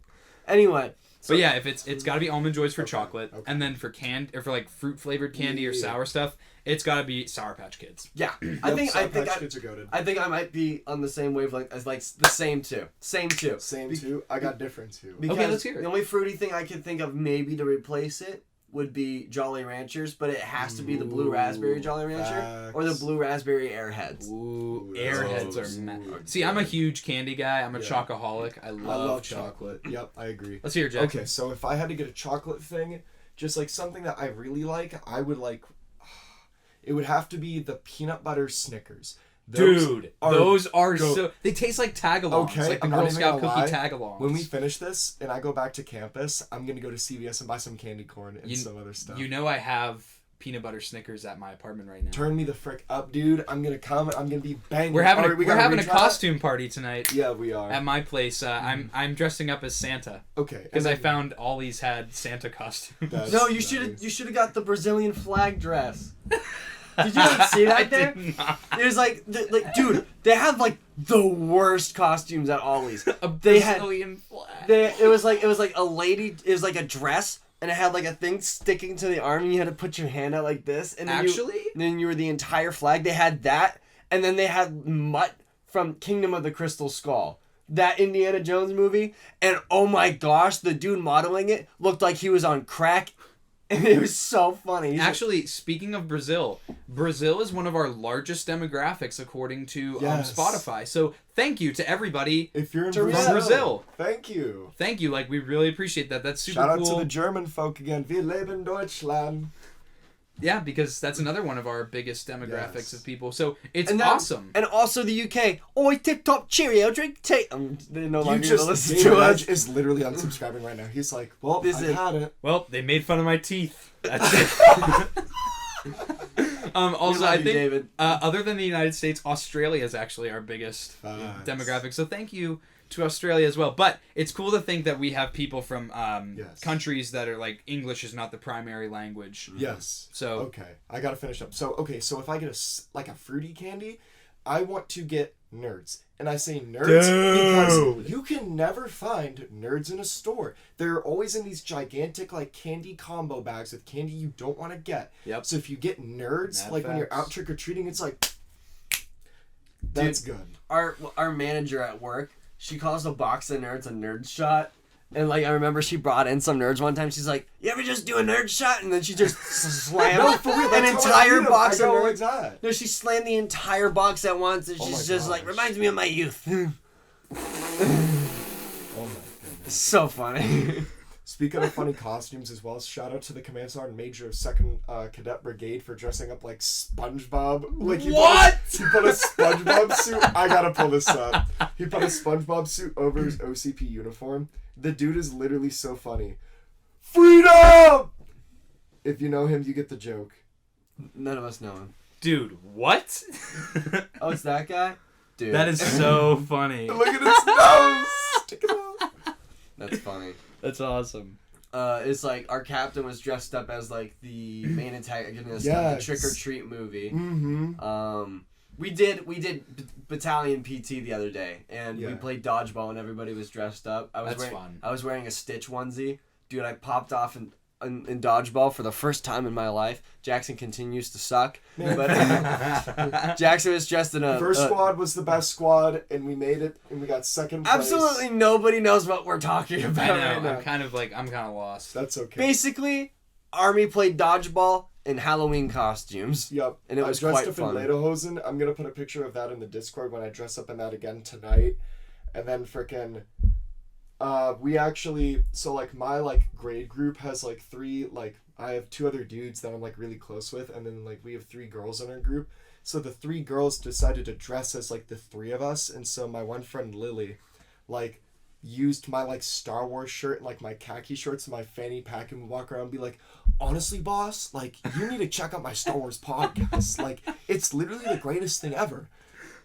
Anyway. But yeah, if it's got to be Almond Joys for chocolate, okay. and then for or for like fruit flavored candy or Yeah. sour stuff, it's got to be Sour Patch Kids. Yeah. Yep, Sour Patch Kids are goated. I think I might be on the same wavelength as like the same 2. Same 2. Same too. I got different too. Because Okay, let's hear it. the only fruity thing I could think of maybe to replace it would be Jolly Ranchers, but it has to be the blue raspberry Jolly Rancher or the facts. blue raspberry Airheads. Ooh, that's Airheads awesome. are mad. Ooh, See, I'm a huge candy guy. I'm a Yeah. chocoholic. I I love, love chocolate. chocolate. Yep, I agree. Let's hear it, Jackson. Okay, so if I had to get a chocolate thing, just like something that I really like, I would like. It would have to be the peanut butter Snickers. Dude, those are go- so. They taste like tagalongs, Okay, like the I'm not Girl even Scout gonna cookie lie. tagalongs. When we finish this and I go back to campus, I'm gonna go to CVS and buy some candy corn and some other stuff. You know I have peanut butter Snickers at my apartment right now. Turn me the frick up, dude. I'm gonna come. I'm gonna be banging. We're having Alright, we we're gotta having a retry that? costume party tonight Yeah, we are. at my place. I'm dressing up as Santa Okay. because and I then- found Ollie's had Santa costumes. That's No, you nice. should have got the Brazilian flag dress. Did you not see that there? Did not. There's like dude, they have like the worst costumes at Ollie's. A They had- Brazilian flag. It was like a lady. It was like a dress, and it had like a thing sticking to the arm, and you had to put your hand out like this. And then Actually? then you were the entire flag. They had that, and then they had Mutt from Kingdom of the Crystal Skull, that Indiana Jones movie. And oh my gosh, the dude modeling it looked like he was on crack, and it was so funny. He's like, Actually, speaking of Brazil, Brazil is one of our largest demographics according to Yes. Spotify. So thank you to everybody If you're in From Brazil. thank you. Thank you. Like, we really appreciate that. That's super Shout out cool. to the German folk again. Wir leben Deutschland. Yeah, because that's another one of our biggest demographics of people. So it's And awesome. And also the UK. Oi, tip top cheerio, drink tea. They're no You longer just, listen David to us. Edge is literally unsubscribing right now. He's like, well, This I is- had it. Well, they made fun of my teeth. That's it. Also, love I you, think David. other than the United States, Australia is actually our biggest Facts. demographic. So thank you to Australia as well. But it's cool to think that we have people from Yes. countries that are like English is not the primary language. Yes. So Okay, I gotta finish up. So if I get a fruity candy, I want to get Nerds. And I say Nerds because you can never find Nerds in a store. They're always in these gigantic like candy combo bags with candy you don't want to get. Yep. So if you get Nerds, Mad like when you're facts. out trick-or-treating, it's like, that's good. Our manager at work, she calls a box of Nerds a nerd shot. And like I remember she brought in some Nerds one time. She's like, "You ever just do a nerd shot?" And then she just slammed No, for real, an that's how I entire eat 'em. box I of go Nerds. like that. No, she slammed the entire box at once, and Oh she's my just like, gosh. "Reminds me of my youth." Oh my goodness. So funny. Speaking of funny costumes as well, shout out to the Command Sergeant Major of 2nd Cadet Brigade for dressing up like SpongeBob. Like he What? He put a SpongeBob suit. I gotta pull this up. He put a SpongeBob suit over his OCP uniform. The dude is literally so funny. Freedom! If you know him, you get the joke. None of us know him. Dude, what? Oh, it's that guy? Dude. That is so funny. Look at his nose! Stick it out. That's funny. That's awesome. It's like our captain was dressed up as like the main antagonist of the Yes. Trick or Treat movie. Mm-hmm. We did battalion PT the other day, and we Yeah. played dodgeball, and everybody was dressed up. That's fun. I was wearing a Stitch onesie, dude. I popped off in dodgeball for the first time in my life. Jackson continues to suck, but Jackson was dressed in a First squad was the best squad, and we made it, and we got second place. Absolutely nobody knows what we're talking about I know. right now. I'm kind of lost. That's okay. Basically, Army played dodgeball in Halloween costumes. Yep. And it was I dressed quite up fun. in lederhosen. I'm gonna put a picture of that in the Discord when I dress up in that again tonight. And then frickin' we actually, so like my like grade group has like 3, like I have 2 other dudes that I'm like really close with, and then like we have 3 girls in our group. So the 3 girls decided to dress as like the 3 of us, and so my one friend Lily like used my like Star Wars shirt and like my khaki shorts and my fanny pack and would walk around and be like, honestly boss, like you need to check out my Star Wars podcast. Like it's literally the greatest thing ever.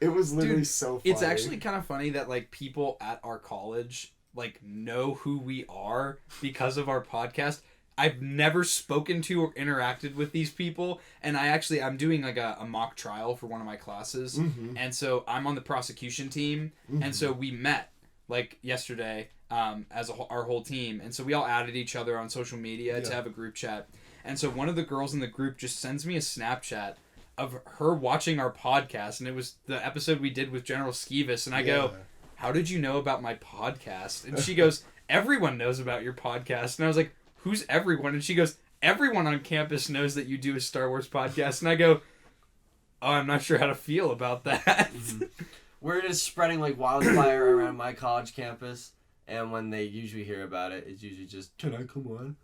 It was literally Dude, so funny. It's actually kind of funny that like people at our college like know who we are because of our podcast. I've never spoken to or interacted with these people, and I'm doing like a mock trial for one of my classes, and so I'm on the prosecution team, and so we met like yesterday as our whole team, and so we all added each other on social media to have a group chat, and so one of the girls in the group just sends me a Snapchat of her watching our podcast, and it was the episode we did with General Skeevis, and I go, how did you know about my podcast? And she goes, everyone knows about your podcast. And I was like, who's everyone? And she goes, everyone on campus knows that you do a Star Wars podcast. And I go, oh, I'm not sure how to feel about that. We're just spreading like wildfire around my college campus, and when they usually hear about it, it's usually just, "Can I come on?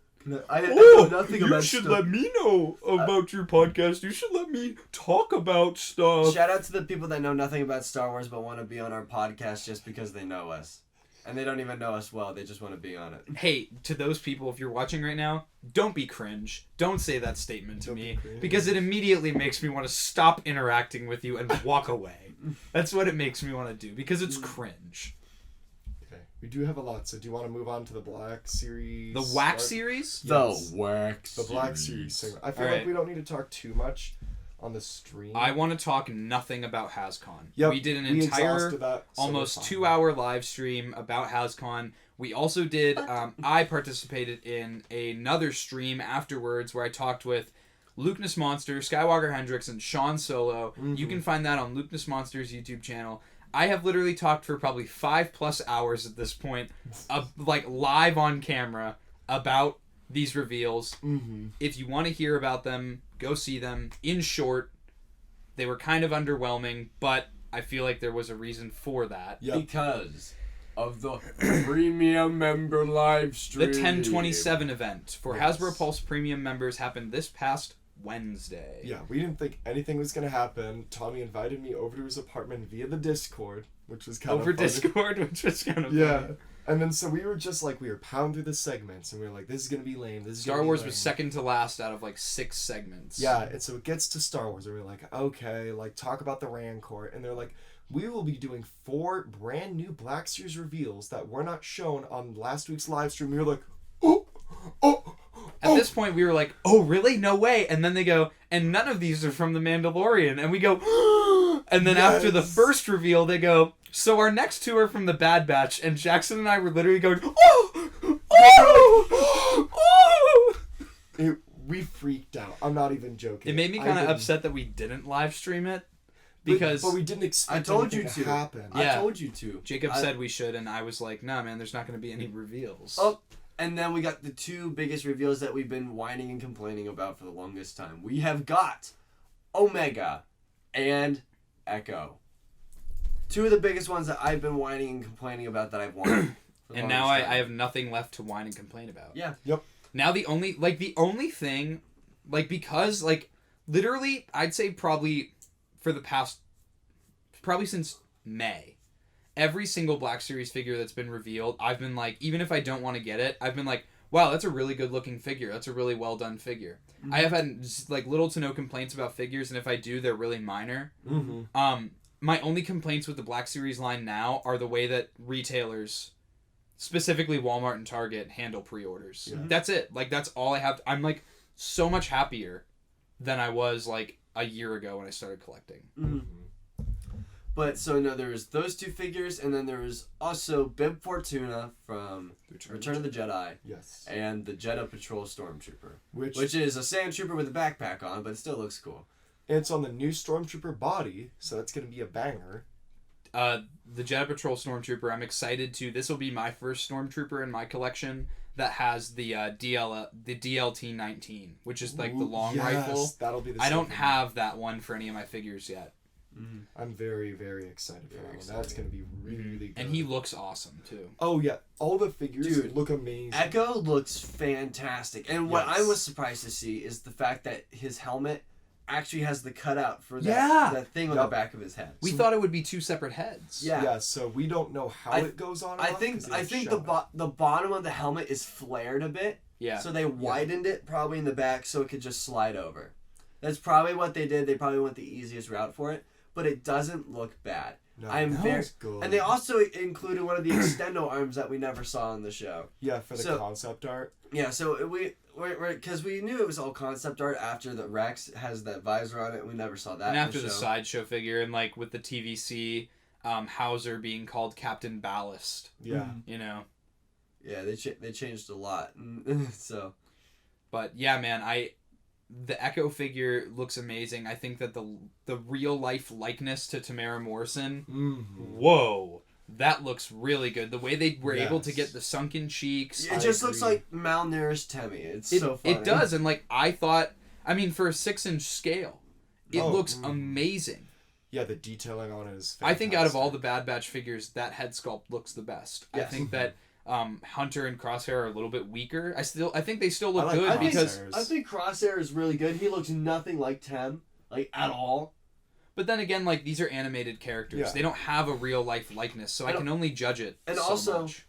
I know nothing about stuff." me know about your podcast. You should let me talk about stuff. Shout out to the people that know nothing about Star Wars but want to be on our podcast just because they know us. And they don't even know us well, they just want to be on it. Hey, to those people, if you're watching right now, don't be cringe. Don't say that statement to me, because it immediately makes me want to stop interacting with you and walk away. That's what it makes me want to do, because it's cringe. Okay. We do have a lot, so do you want to move on to the Black Series? The Wack Series? Yes. The Wack The Black Series segment. I feel Alright. like we don't need to talk too much on the stream. I want to talk nothing about HasCon. Yep, We did an we entire, exhausted that, so almost we're fine. 2-hour live stream about HasCon. We also did, I participated in another stream afterwards where I talked with Luke Monster, Skywalker Hendricks, and Sean Solo. You can find that on Luke Monster's YouTube channel. I have literally talked for probably 5+ hours at this point, like live on camera, about these reveals. If you want to hear about them, go see them. In short, they were kind of underwhelming, but I feel like there was a reason for that. Yep. Because of the premium member live The stream. 1027 event for Yes. Hasbro Pulse Premium members happened this past Wednesday. Yeah, we didn't think anything was gonna happen. Tommy invited me over to his apartment via the Discord, which was kind of Over Discord, which was kind of yeah. funny. And then so we were just like, we were pounding through the segments, and we were like, this is gonna be lame. This is Star gonna be Wars lame. was second to last out of like 6 segments. Yeah, and so it gets to Star Wars, and we're like, okay, like talk about the Rancor, and they're like, we will be doing 4 brand new Black Series reveals that were not shown on last week's live stream. We were like, oh. At this point, we were like, oh, really? No way. And then they go, and none of these are from The Mandalorian. And we go, and then after the first reveal, they go, so our next 2 are from the Bad Batch. And Jackson and I were literally going, We freaked out. I'm not even joking. It made me kind of upset that we didn't live stream it. Because but we didn't expect I told you anything to happen. Yeah. I told you to. Jacob said we should, and I was like, nah, man, there's not going to be any reveals. Oh, and then we got the 2 biggest reveals that we've been whining and complaining about for the longest time. We have got Omega and Echo. 2 of the biggest ones that I've been whining and complaining about that I've wanted. And now I have nothing left to whine and complain about. Yeah. Yep. Now the only thing, because, literally, I'd say probably since May, every single Black Series figure that's been revealed, I've been like, even if I don't want to get it, I've been like, wow, that's a really good looking figure. That's a really well done figure. Mm-hmm. I have had little to no complaints about figures, and if I do, they're really minor. Mm-hmm. My only complaints with the Black Series line now are the way that retailers, specifically Walmart and Target, handle pre-orders. Yeah. That's it. That's all I have. I'm so much happier than I was a year ago when I started collecting. Mm-hmm. But so no, there was those 2 figures, and then there was also Bib Fortuna from Return of the Jedi. Yes. And the Jedha Patrol Stormtrooper, which is a sand trooper with a backpack on, but it still looks cool. And it's on the new Stormtrooper body, so that's gonna be a banger. The Jedha Patrol Stormtrooper, I'm excited to. This will be my first Stormtrooper in my collection that has the DLT-19, which is the long rifle. That'll be the I don't have that one for any of my figures yet. Mm-hmm. I'm very, very excited for that one. That's going to be really good. And he looks awesome, too. Oh, yeah. All the figures look amazing. Echo looks fantastic. And what I was surprised to see is the fact that his helmet actually has the cutout for that thing on the back of his head. We thought it would be 2 separate heads. Yeah, so we don't know how it goes on. I think the bottom of the helmet is flared a bit. Yeah. So they widened it probably in the back so it could just slide over. That's probably what they did. They probably went the easiest route for it. But it doesn't look bad. No, it's good. And they also included one of the extendo arms that we never saw in the show. Yeah, for the concept art. Yeah, so because we knew it was all concept art after the Rex has that visor on it. We never saw that. And after the sideshow figure, and with the TVC, Hauser being called Captain Ballast. Yeah. You know. Yeah, they changed a lot. So. But yeah, man, the Echo figure looks amazing. I think that the real life likeness to Tamara Morrison, whoa, that looks really good. The way they were able to get the sunken cheeks. It just looks like malnourished Temmie. It's so funny. It does, and I thought, for a 6-inch scale, it looks amazing. Yeah, the detailing on it is fantastic. I think out of all the Bad Batch figures, that head sculpt looks the best. Yes. I think that Hunter and Crosshair are a little bit weaker. I think they still look good because I think Crosshair is really good. He looks nothing like Tem, at all. But then again, these are animated characters. Yeah. They don't have a real life likeness, so I can only judge it. And so much.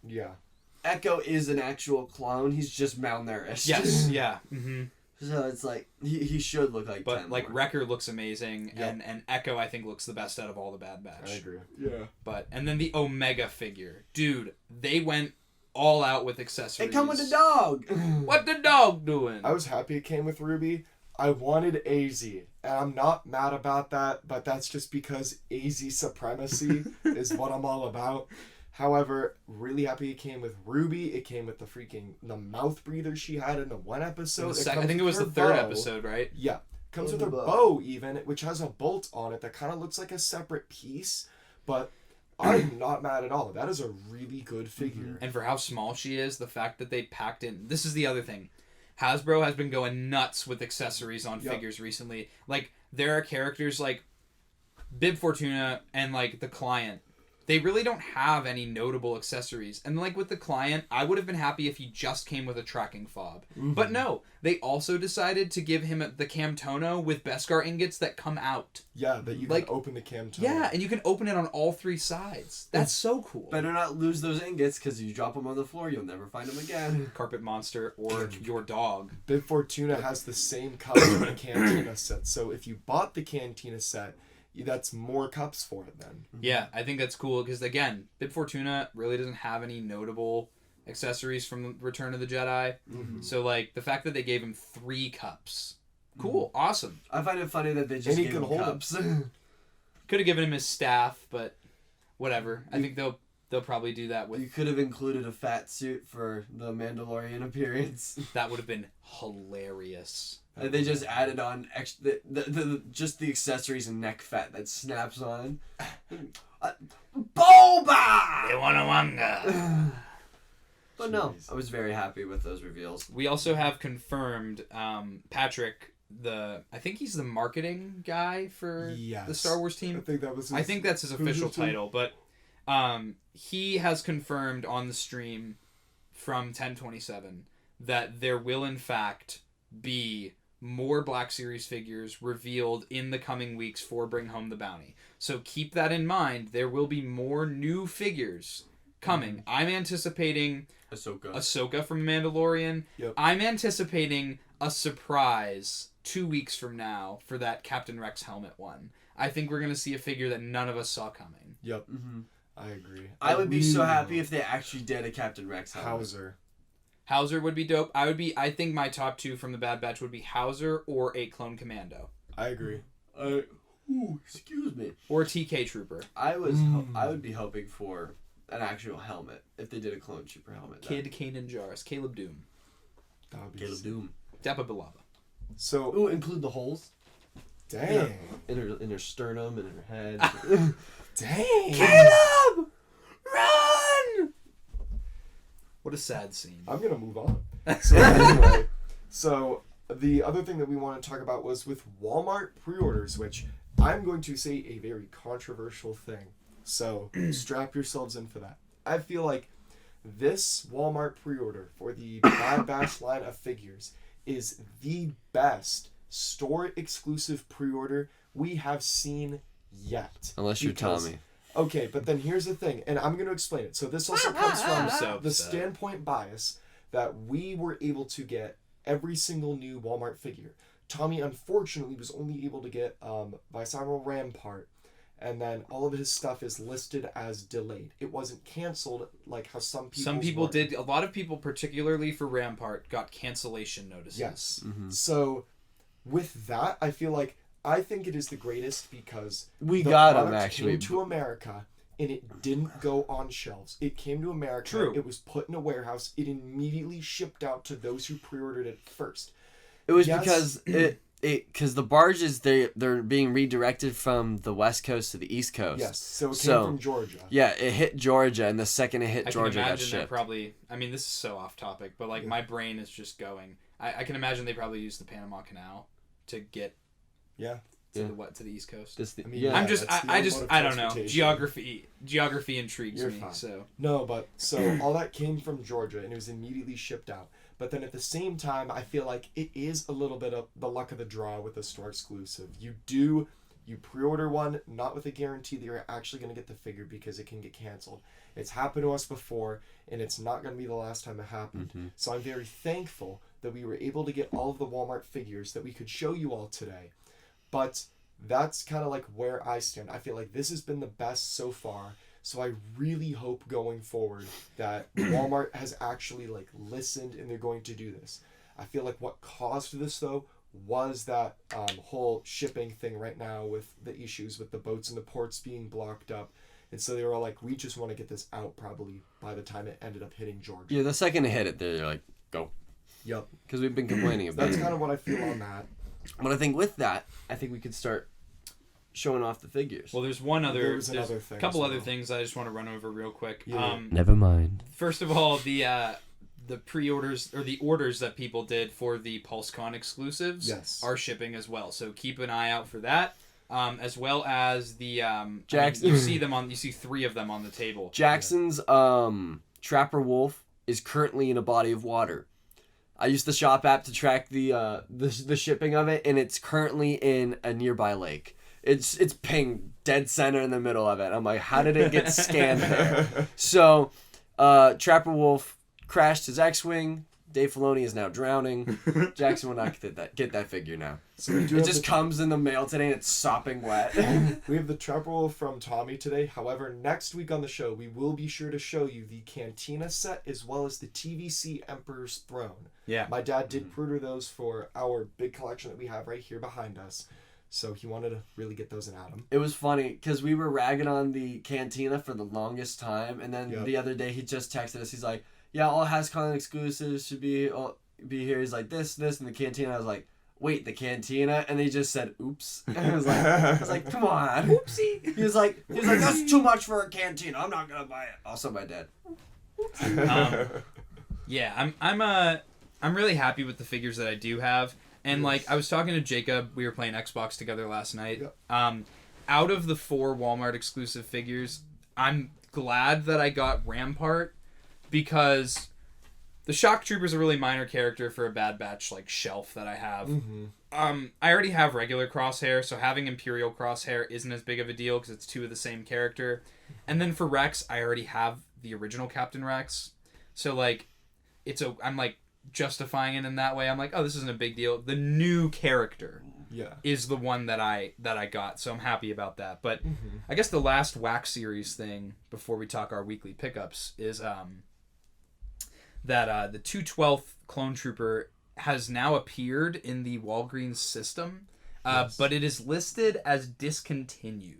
Echo is an actual clone. He's just malnourished. Yes. Yeah. Mm-hmm. So it's he should look like Tem. But Wrecker looks amazing, and Echo I think looks the best out of all the Bad Batch. I agree. Yeah. And then the Omega figure, dude, they went all out with accessories. It come with the dog. What the dog doing? I was happy it came with Ruby. I wanted AZ, and I'm not mad about that, but that's just because AZ supremacy is what I'm all about. However, really happy it came with Ruby. It came with the mouth breather she had in the one episode. I think it was the third episode, right? Yeah. Comes with her bow even, which has a bolt on it that kind of looks like a separate piece, but I'm not mad at all. That is a really good figure. And for how small she is, the fact that they packed in... This is the other thing. Hasbro has been going nuts with accessories on figures recently. There are characters like Bib Fortuna and, the Client. they really don't have any notable accessories. And like with the client, I would have been happy if he just came with a tracking fob. Mm-hmm. But no, they also decided to give him the Camtono with Beskar ingots that come out. Yeah, that you can open the Camtono. Yeah, and you can open it on all 3 sides. That's so cool. Better not lose those ingots, because you drop them on the floor, you'll never find them again. Carpet monster or your dog. Bib Fortuna has the same cups in the Cantina set. So if you bought the Cantina set, that's more cups for it then. Yeah, I think that's cool because, again, Bib Fortuna really doesn't have any notable accessories from Return of the Jedi. Mm-hmm. So, like, the fact that they gave him 3 cups. Cool. Awesome. I find it funny that they just gave him cups. Could have given him his staff, but whatever. I think they'll probably do that with... You could have included a fat suit for the Mandalorian appearance. That would have been hilarious. And they just added on just the accessories and neck fat that snaps on. Boba! They want a wanga. But no, I was very happy with those reveals. We also have confirmed Patrick, I think he's the marketing guy for the Star Wars team. I think that's his official title, but he has confirmed on the stream from 1027 that there will in fact be more Black Series figures revealed in the coming weeks for Bring Home the Bounty. So keep that in mind. There will be more new figures coming. Mm-hmm. I'm anticipating Ahsoka from Mandalorian. Yep. I'm anticipating a surprise 2 weeks from now for that Captain Rex helmet one. I think we're going to see a figure that none of us saw coming. Yep. Mm-hmm. I agree. I would be so happy if they actually did a Captain Rex helmet. Hauser would be dope. I think my top 2 from the Bad Batch would be Hauser or a Clone Commando. I agree. Excuse me. Or TK Trooper. I would be hoping for an actual helmet if they did a Clone Trooper helmet. Kid Kanan Jarrus. Caleb Doom. Caleb Doom. Dappa Bilaba. So include the holes. Dang. In her sternum and in her head. Dang. Caleb! Run! What a sad scene. I'm going to move on. So anyway, the other thing that we want to talk about was with Walmart pre-orders, which I'm going to say a very controversial thing. So strap yourselves in for that. I feel like this Walmart pre-order for the Bad Batch line of figures is the best store-exclusive pre-order we have seen yet. Unless you're Tommy. Okay, but then here's the thing, and I'm going to explain it. So this also comes from the standpoint bias that we were able to get every single new Walmart figure. Tommy, unfortunately, was only able to get Viceroy Rampart, and then all of his stuff is listed as delayed. It wasn't canceled like how some people did. A lot of people, particularly for Rampart, got cancellation notices. Yes. Mm-hmm. So with that, I think it is the greatest because we got them actually came to America and it didn't go on shelves. It came to America. True. It was put in a warehouse. It immediately shipped out to those who pre-ordered it first. It was because because the barges they're being redirected from the West Coast to the East Coast. Yes. So it came from Georgia. Yeah, it hit Georgia, and the second it hit Georgia, I can got shipped. probably. I mean, this is so off topic, but like my brain is just going. I can imagine they probably used the Panama Canal to get. Yeah. To the East Coast. I don't know. Geography intrigues me. Fine. So all that came from Georgia and it was immediately shipped out. But then at the same time, I feel like it is a little bit of the luck of the draw with a store exclusive. You pre-order one, not with a guarantee that you're actually going to get the figure because it can get canceled. It's happened to us before, and it's not going to be the last time it happened. Mm-hmm. So I'm very thankful that we were able to get all of the Walmart figures that we could show you all today. But that's kind of like where I stand. I feel like this has been the best so far. So I really hope going forward that Walmart has actually listened and they're going to do this. I feel like what caused this though was that whole shipping thing right now with the issues with the boats and the ports being blocked up. And so they were like, we just want to get this out probably by the time it ended up hitting Georgia. Yeah, the second it hit it, they're like, go. Yep. Because we've been complaining about it. That's kind of what I feel on that. But I think with that, I think we could start showing off the figures. Well, there's a couple other things I just want to run over real quick. Yeah. Never mind. First of all, the pre-orders or the orders that people did for the PulseCon exclusives are shipping as well. So keep an eye out for that. as well as the Jackson. you see 3 of them on the table. Jackson's Trapper Wolf is currently in a body of water. I used the shop app to track the shipping of it, and it's currently in a nearby lake. It's ping dead center in the middle of it. I'm like, how did it get scanned there? So, Trapper Wolf crashed his X-wing. Dave Filoni is now drowning. Jackson will not get that figure now. So we do it just comes in the mail today and it's sopping wet. We have the Trapper Wolf from Tommy today. However, next week on the show, we will be sure to show you the Cantina set as well as the TVC Emperor's Throne. Yeah. My dad did pre-order those for our big collection that we have right here behind us. So he wanted to really get those in Adam. It was funny because we were ragging on the Cantina for the longest time. And then the other day he just texted us. He's like, yeah, all HasCon exclusives should be here. He's like, this, and the Cantina. I was like, wait, the Cantina? And he just said, oops. And I was like, come on. Oopsie. He was like, that's too much for a Cantina. I'm not going to buy it. Also, my dad. Yeah, I'm really happy with the figures that I do have. And like I was talking to Jacob, we were playing Xbox together last night. Yep. Out of the 4 Walmart exclusive figures, I'm glad that I got Rampart because the Shock Trooper's a really minor character for a Bad Batch like shelf that I have. Mm-hmm. I already have regular Crosshair, so having Imperial Crosshair isn't as big of a deal because it's 2 of the same character. And then for Rex, I already have the original Captain Rex, so like I'm like justifying it in that way. I'm like, oh, this isn't a big deal. The new character is the one that I got, so I'm happy about that. But I guess the last Wack Series thing before we talk our weekly pickups is that the 212th Clone Trooper has now appeared in the Walgreens system, but it is listed as discontinued.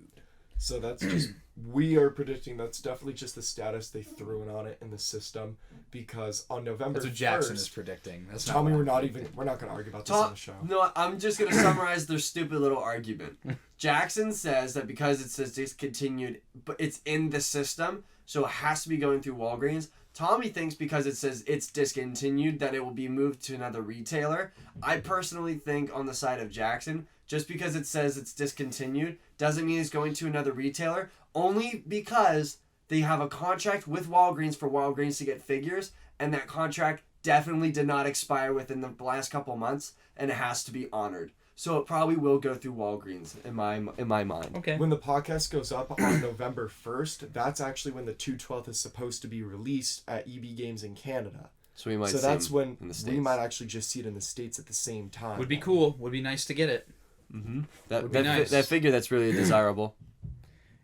So that's just, we are predicting that's definitely just the status they threw in on it in the system, because on November 1st... That's what Jackson is predicting. That's Tommy, we're not going to argue about this on the show. No, I'm just going to summarize their stupid little argument. Jackson says that because it says discontinued, but it's in the system, so it has to be going through Walgreens. Tommy thinks because it says it's discontinued that it will be moved to another retailer. I personally think on the side of Jackson, just because it says it's discontinued doesn't mean it's going to another retailer, only because they have a contract with Walgreens for Walgreens to get figures, and that contract definitely did not expire within the last couple months, and it has to be honored. So it probably will go through Walgreens in my mind. Okay. When the podcast goes up on November 1st, that's actually when the 212th is supposed to be released at EB Games in Canada. So we might. So that's when in the States. we might actually just see it in the States at the same time. Would be cool. Would be nice to get it. Mm-hmm. Would be nice. That figure that's really desirable.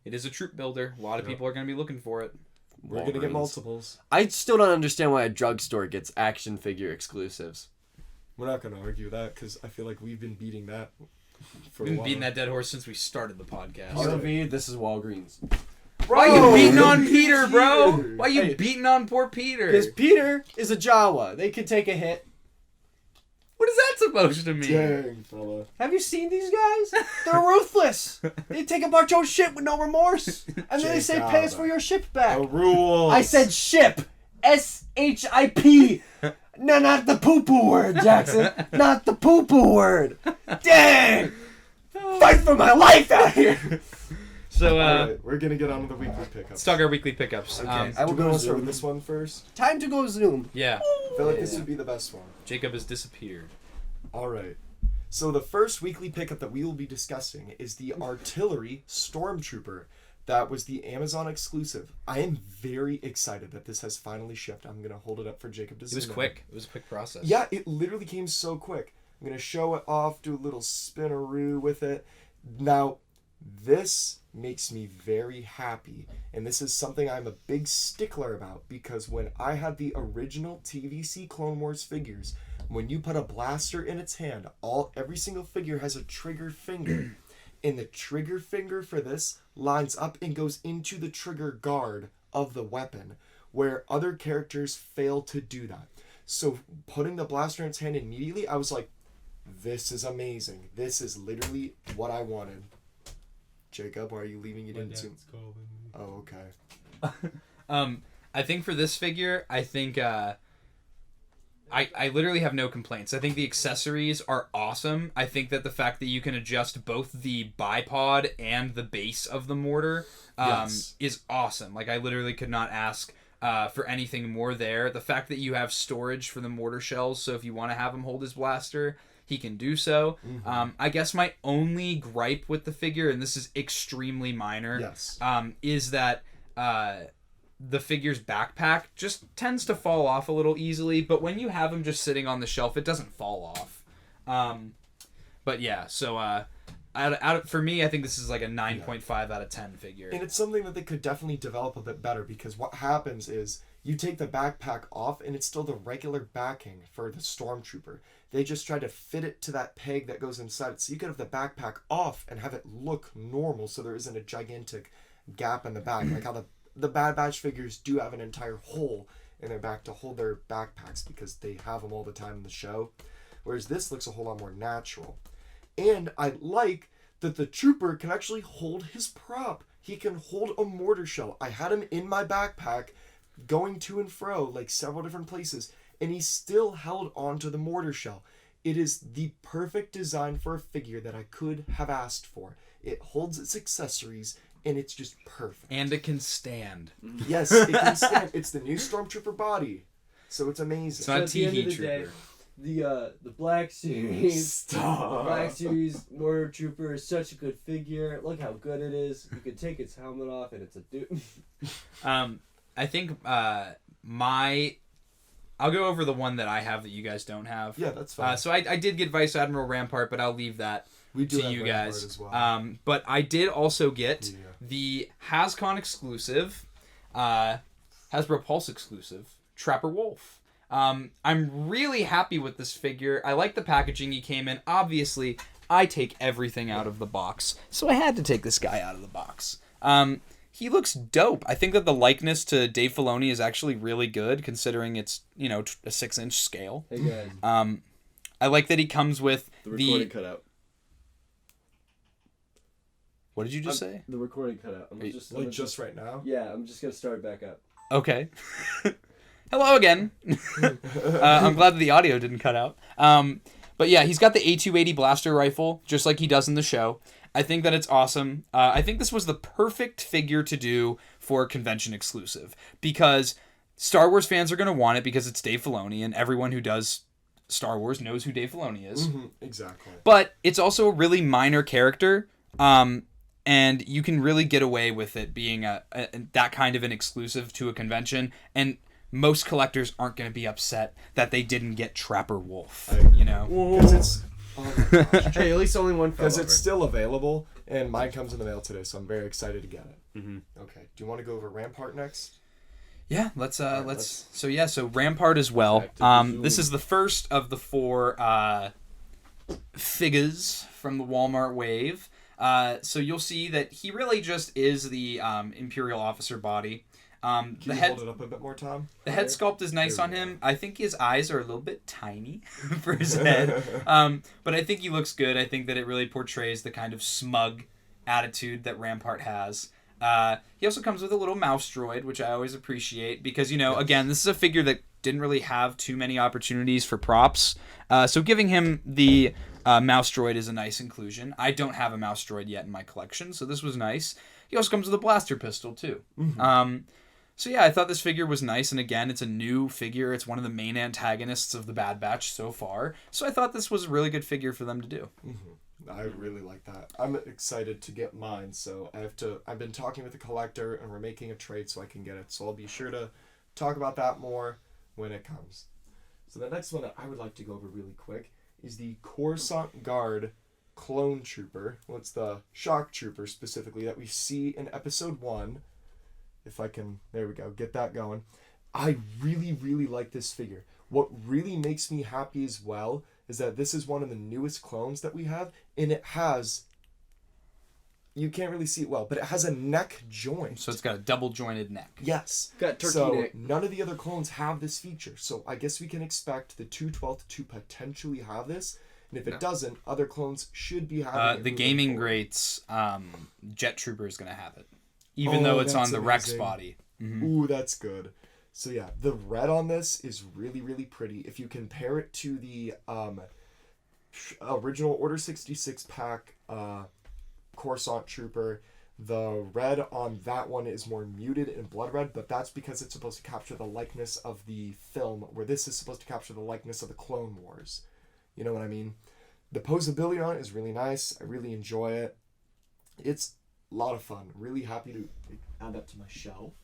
It is a troop builder. A lot of people are going to be looking for it. We're going to get multiples. I still don't understand why a drugstore gets action figure exclusives. We're not going to argue that because I feel like we've been beating that for We've been beating that dead horse since we started the podcast. POV, this is Walgreens. Bro, why are you beating on Peter, bro? Why are you beating on poor Peter? Because Peter is a Jawa. They could take a hit. What is that supposed to mean? Dang, fella. Have you seen these guys? They're ruthless. They take a bunch of shit with no remorse. And then they say, pay us for your ship back. The rules. I said ship. S-H-I-P. No, not the poo-poo word, Jackson. Not the poo-poo word. Dang. Fight for my life out here. So, right, we're going to get on to the weekly pickups. Let's talk our weekly pickups. Okay. I will go Zoom this one first. Time to go Zoom. Yeah. I feel like this would be the best one. Jacob has disappeared. All right. So the first weekly pickup that we will be discussing is the Artillery Stormtrooper. That was the Amazon exclusive. I am very excited that this has finally shipped. I'm going to hold it up for Jacob to see. It was quick. It was a quick process. Yeah, it literally came so quick. I'm going to show it off, do a little spinaroo with it. Now, this makes me very happy, and this is something I'm a big stickler about, because when I had the original TVC Clone Wars figures, when you put a blaster in its hand, every single figure has a trigger finger, and the trigger finger for this lines up and goes into the trigger guard of the weapon, where other characters fail to do that. So putting the blaster in its hand immediately, I was like, this is amazing. This is literally what I wanted. Jacob, why are you leaving it in Zoom? Oh, okay. I think for this figure, I think I literally have no complaints. I think the accessories are awesome. I think that the fact that you can adjust both the bipod and the base of the mortar is awesome. Like, I literally could not ask for anything more there. The fact that you have storage for the mortar shells, so if you want to have him hold his blaster, he can do so. I guess my only gripe with the figure, and this is extremely minor, is that the figure's backpack just tends to fall off a little easily, but when you have him just sitting on the shelf, it doesn't fall off. But yeah, so for me, I think this is like a 9.5 out of 10 figure. And it's something that they could definitely develop a bit better, because what happens is you take the backpack off and it's still the regular backing for the Stormtrooper. They just try to fit it to that peg that goes inside it. So you could have the backpack off and have it look normal, so there isn't a gigantic gap in the back. Like how the Bad Batch figures do have an entire hole in their back to hold their backpacks because they have them all the time in the show. Whereas this looks a whole lot more natural. And I like that the trooper can actually hold his prop. He can hold a mortar shell. I had him in my backpack going to and fro like several different places, and he still held onto the mortar shell. It is the perfect design for a figure that I could have asked for. It holds its accessories, and it's just perfect. And it can stand. Yes, it can stand. It's the new Stormtrooper body, so it's amazing. It's not a So at the end Tiki of the day, Trooper. The Black Series, Stop. Black Series Mortar Trooper is such a good figure. Look how good it is. You can take its helmet off, and it's a dude. I think I'll go over the one that I have that you guys don't have. Yeah, that's fine. So I did get Vice Admiral Rampart, but I'll leave that to you guys. As well. But I did also get the HasCon exclusive, Hasbro Pulse exclusive, Trapper Wolf. I'm really happy with this figure. I like the packaging he came in. Obviously, I take everything out of the box, so I had to take this guy out of the box. He looks dope. I think that the likeness to Dave Filoni is actually really good, considering it's, a 6-inch scale. Hey guys. I like that he comes with The recording cut out. What did you just say? The recording cut out. Just right now? Yeah, I'm just gonna start it back up. Okay. Hello again. I'm glad that the audio didn't cut out. But yeah, he's got the A280 blaster rifle, just like he does in the show. I think that it's awesome. I think this was the perfect figure to do for a convention exclusive, because Star Wars fans are going to want it because it's Dave Filoni, and everyone who does Star Wars knows who Dave Filoni is. Mm-hmm, exactly. But it's also a really minor character, and you can really get away with it being that kind of an exclusive to a convention, and most collectors aren't going to be upset that they didn't get Trapper Wolf, Because it's... Oh my gosh. Hey, at least only one fell Because over. it's still available, and mine comes in the mail today, so I'm very excited to get it. Mm-hmm. Okay, do you want to go over Rampart next? Yeah, let's so Rampart as well. This is the first of the 4 figures from the Walmart wave. So you'll see that he really just is the Imperial officer body. Can you hold it up a bit more, Tom? The head sculpt is nice on him. I think his eyes are a little bit tiny for his head. But I think he looks good. I think that it really portrays the kind of smug attitude that Rampart has. He also comes with a little mouse droid, which I always appreciate because, again, this is a figure that didn't really have too many opportunities for props. So giving him the mouse droid is a nice inclusion. I don't have a mouse droid yet in my collection, so this was nice. He also comes with a blaster pistol, too. Mm-hmm. So yeah, I thought this figure was nice, and again, it's a new figure. It's one of the main antagonists of the Bad Batch so far, so I thought this was a really good figure for them to do. Mm-hmm. I really like that. I'm excited to get mine, so I've been talking with the collector, and we're making a trade so I can get it, so I'll be sure to talk about that more when it comes. So the next one that I would like to go over really quick is the Coruscant Guard Clone Trooper. Well, it's the Shock Trooper specifically that we see in Episode 1. If I can, there we go, get that going. I really, really like this figure. What really makes me happy as well is that this is one of the newest clones that we have, and it has, you can't really see it well, but it has a neck joint. So it's got a double jointed neck. Yes. Got turkey so neck. None of the other clones have this feature. So I guess we can expect the 212th to potentially have this. And if it doesn't, other clones should be having it. The Gaming forward. Greats Jet Trooper is going to have it. Even though it's on the Rex amazing. body. Mm-hmm. Ooh, that's good. So yeah, the red on this is really, really pretty. If you compare it to the original Order 66 pack Coruscant Trooper, the red on that one is more muted and blood red, but that's because it's supposed to capture the likeness of the film, where this is supposed to capture the likeness of the Clone Wars. You know what I mean? The posability on it is really nice. I really enjoy it. It's a lot of fun. Really happy to add that to my shelf.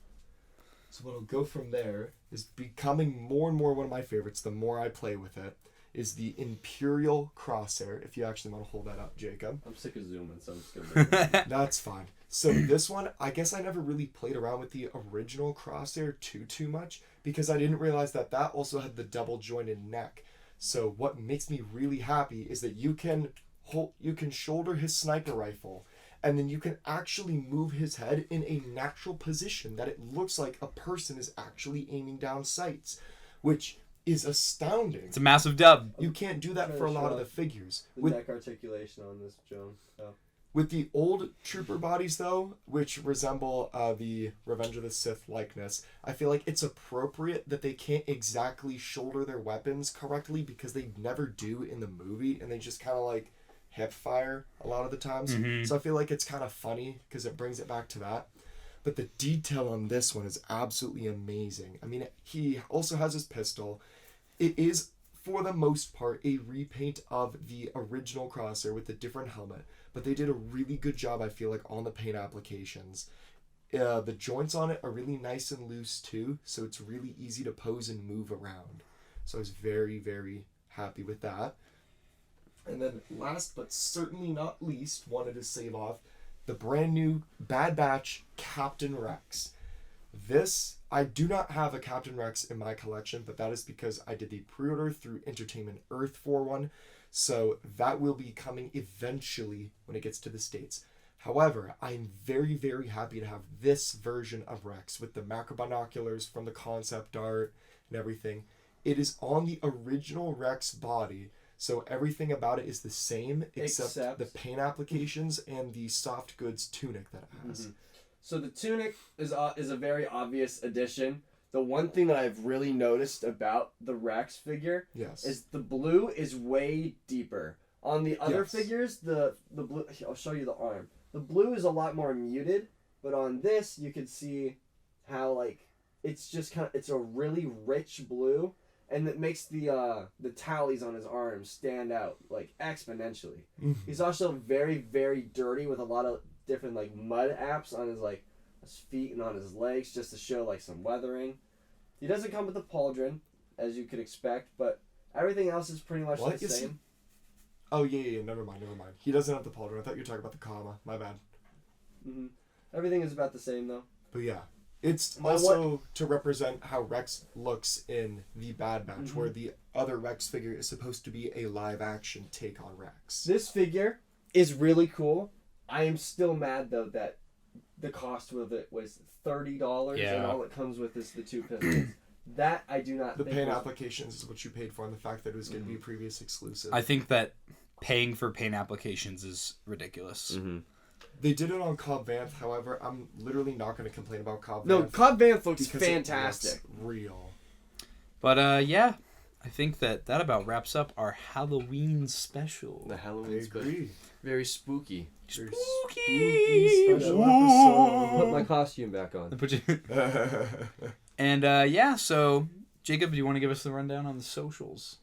So what'll go from there is becoming more and more one of my favorites the more I play with it, is the Imperial Crosshair. If you actually want to hold that up, Jacob. I'm sick of zooming, so I'm just gonna. That's fine. So this one, I guess I never really played around with the original Crosshair too much, because I didn't realize that also had the double jointed neck. So what makes me really happy is that you can shoulder his sniper rifle, and then you can actually move his head in a natural position that it looks like a person is actually aiming down sights, which is astounding. It's a massive dub. You can't do that for a lot of the figures. The neck articulation on this, Joan. So. With the old trooper bodies, though, which resemble the Revenge of the Sith likeness, I feel like it's appropriate that they can't exactly shoulder their weapons correctly, because they never do in the movie, and they just kind of like hip fire a lot of the times. Mm-hmm. So I feel like it's kind of funny because it brings it back to that. But the detail on this one is absolutely amazing. I mean, he also has his pistol. It is, for the most part, a repaint of the original Crosshair with a different helmet. But they did a really good job, I feel like, on the paint applications. The joints on it are really nice and loose, too. So it's really easy to pose and move around. So I was very, very happy with that. And then last but certainly not least, wanted to save off the brand new Bad Batch Captain Rex. This, I do not have a Captain Rex in my collection, but that is because I did the pre-order through Entertainment Earth for one. So that will be coming eventually when it gets to the States. However, I'm very, very happy to have this version of Rex with the macro binoculars from the concept art and everything. It is on the original Rex body, so everything about it is the same except the paint applications and the soft goods tunic that it has. Mm-hmm. So the tunic is a very obvious addition. The one thing that I've really noticed about the Rex figure is the blue is way deeper. On the other figures, the blue, I'll show you the arm. The blue is a lot more muted, but on this you can see how like it's just it's a really rich blue, and it makes the tallies on his arms stand out like exponentially. Mm-hmm. He's also very, very dirty with a lot of different like mud apps on his feet and on his legs, just to show like some weathering. He doesn't come with a pauldron, as you could expect, but everything else is pretty much the same. Oh yeah, never mind. He doesn't have the pauldron. I thought you were talking about the comma. My bad. Mm-hmm. Everything is about the same though. But yeah, it's also to represent how Rex looks in the Bad Batch, where the other Rex figure is supposed to be a live action take on Rex. This figure is really cool. I am still mad though that the cost of it was $30, and all it comes with is the two pistons. That I do not. The paint applications is what you paid for, and the fact that it was going to be a previous exclusive. I think that paying for paint applications is ridiculous. Mm-hmm. They did it on Cobb Vanth, however, I'm literally not going to complain about Cobb Vanth. No, Cobb Vanth looks fantastic. It looks real. But yeah, I think that about wraps up our Halloween special. The Halloween special. Very spooky. Spooky special episode. Put my costume back on. And yeah, so Jacob, do you want to give us the rundown on the socials?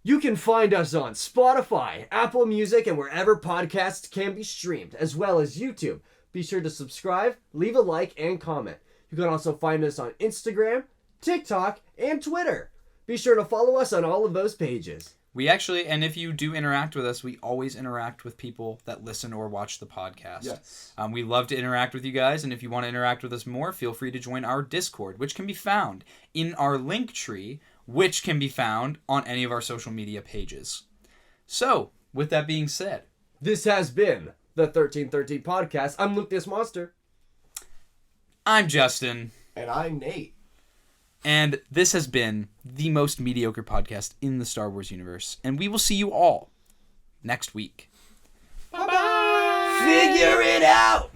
You can find us on Spotify, Apple Music, and wherever podcasts can be streamed, as well as YouTube. Be sure to subscribe, leave a like, and comment. You can also find us on Instagram, TikTok, and Twitter. Be sure to follow us on all of those pages. We actually, and if you do interact with us, we always interact with people that listen or watch the podcast. Yes. We love to interact with you guys, and if you want to interact with us more, feel free to join our Discord, which can be found in our link tree, which can be found on any of our social media pages. So, with that being said, this has been the 1313 Podcast. I'm Luke this Monster. I'm Justin. And I'm Nate. And this has been the most mediocre podcast in the Star Wars universe. And we will see you all next week. Bye-bye! Figure it out!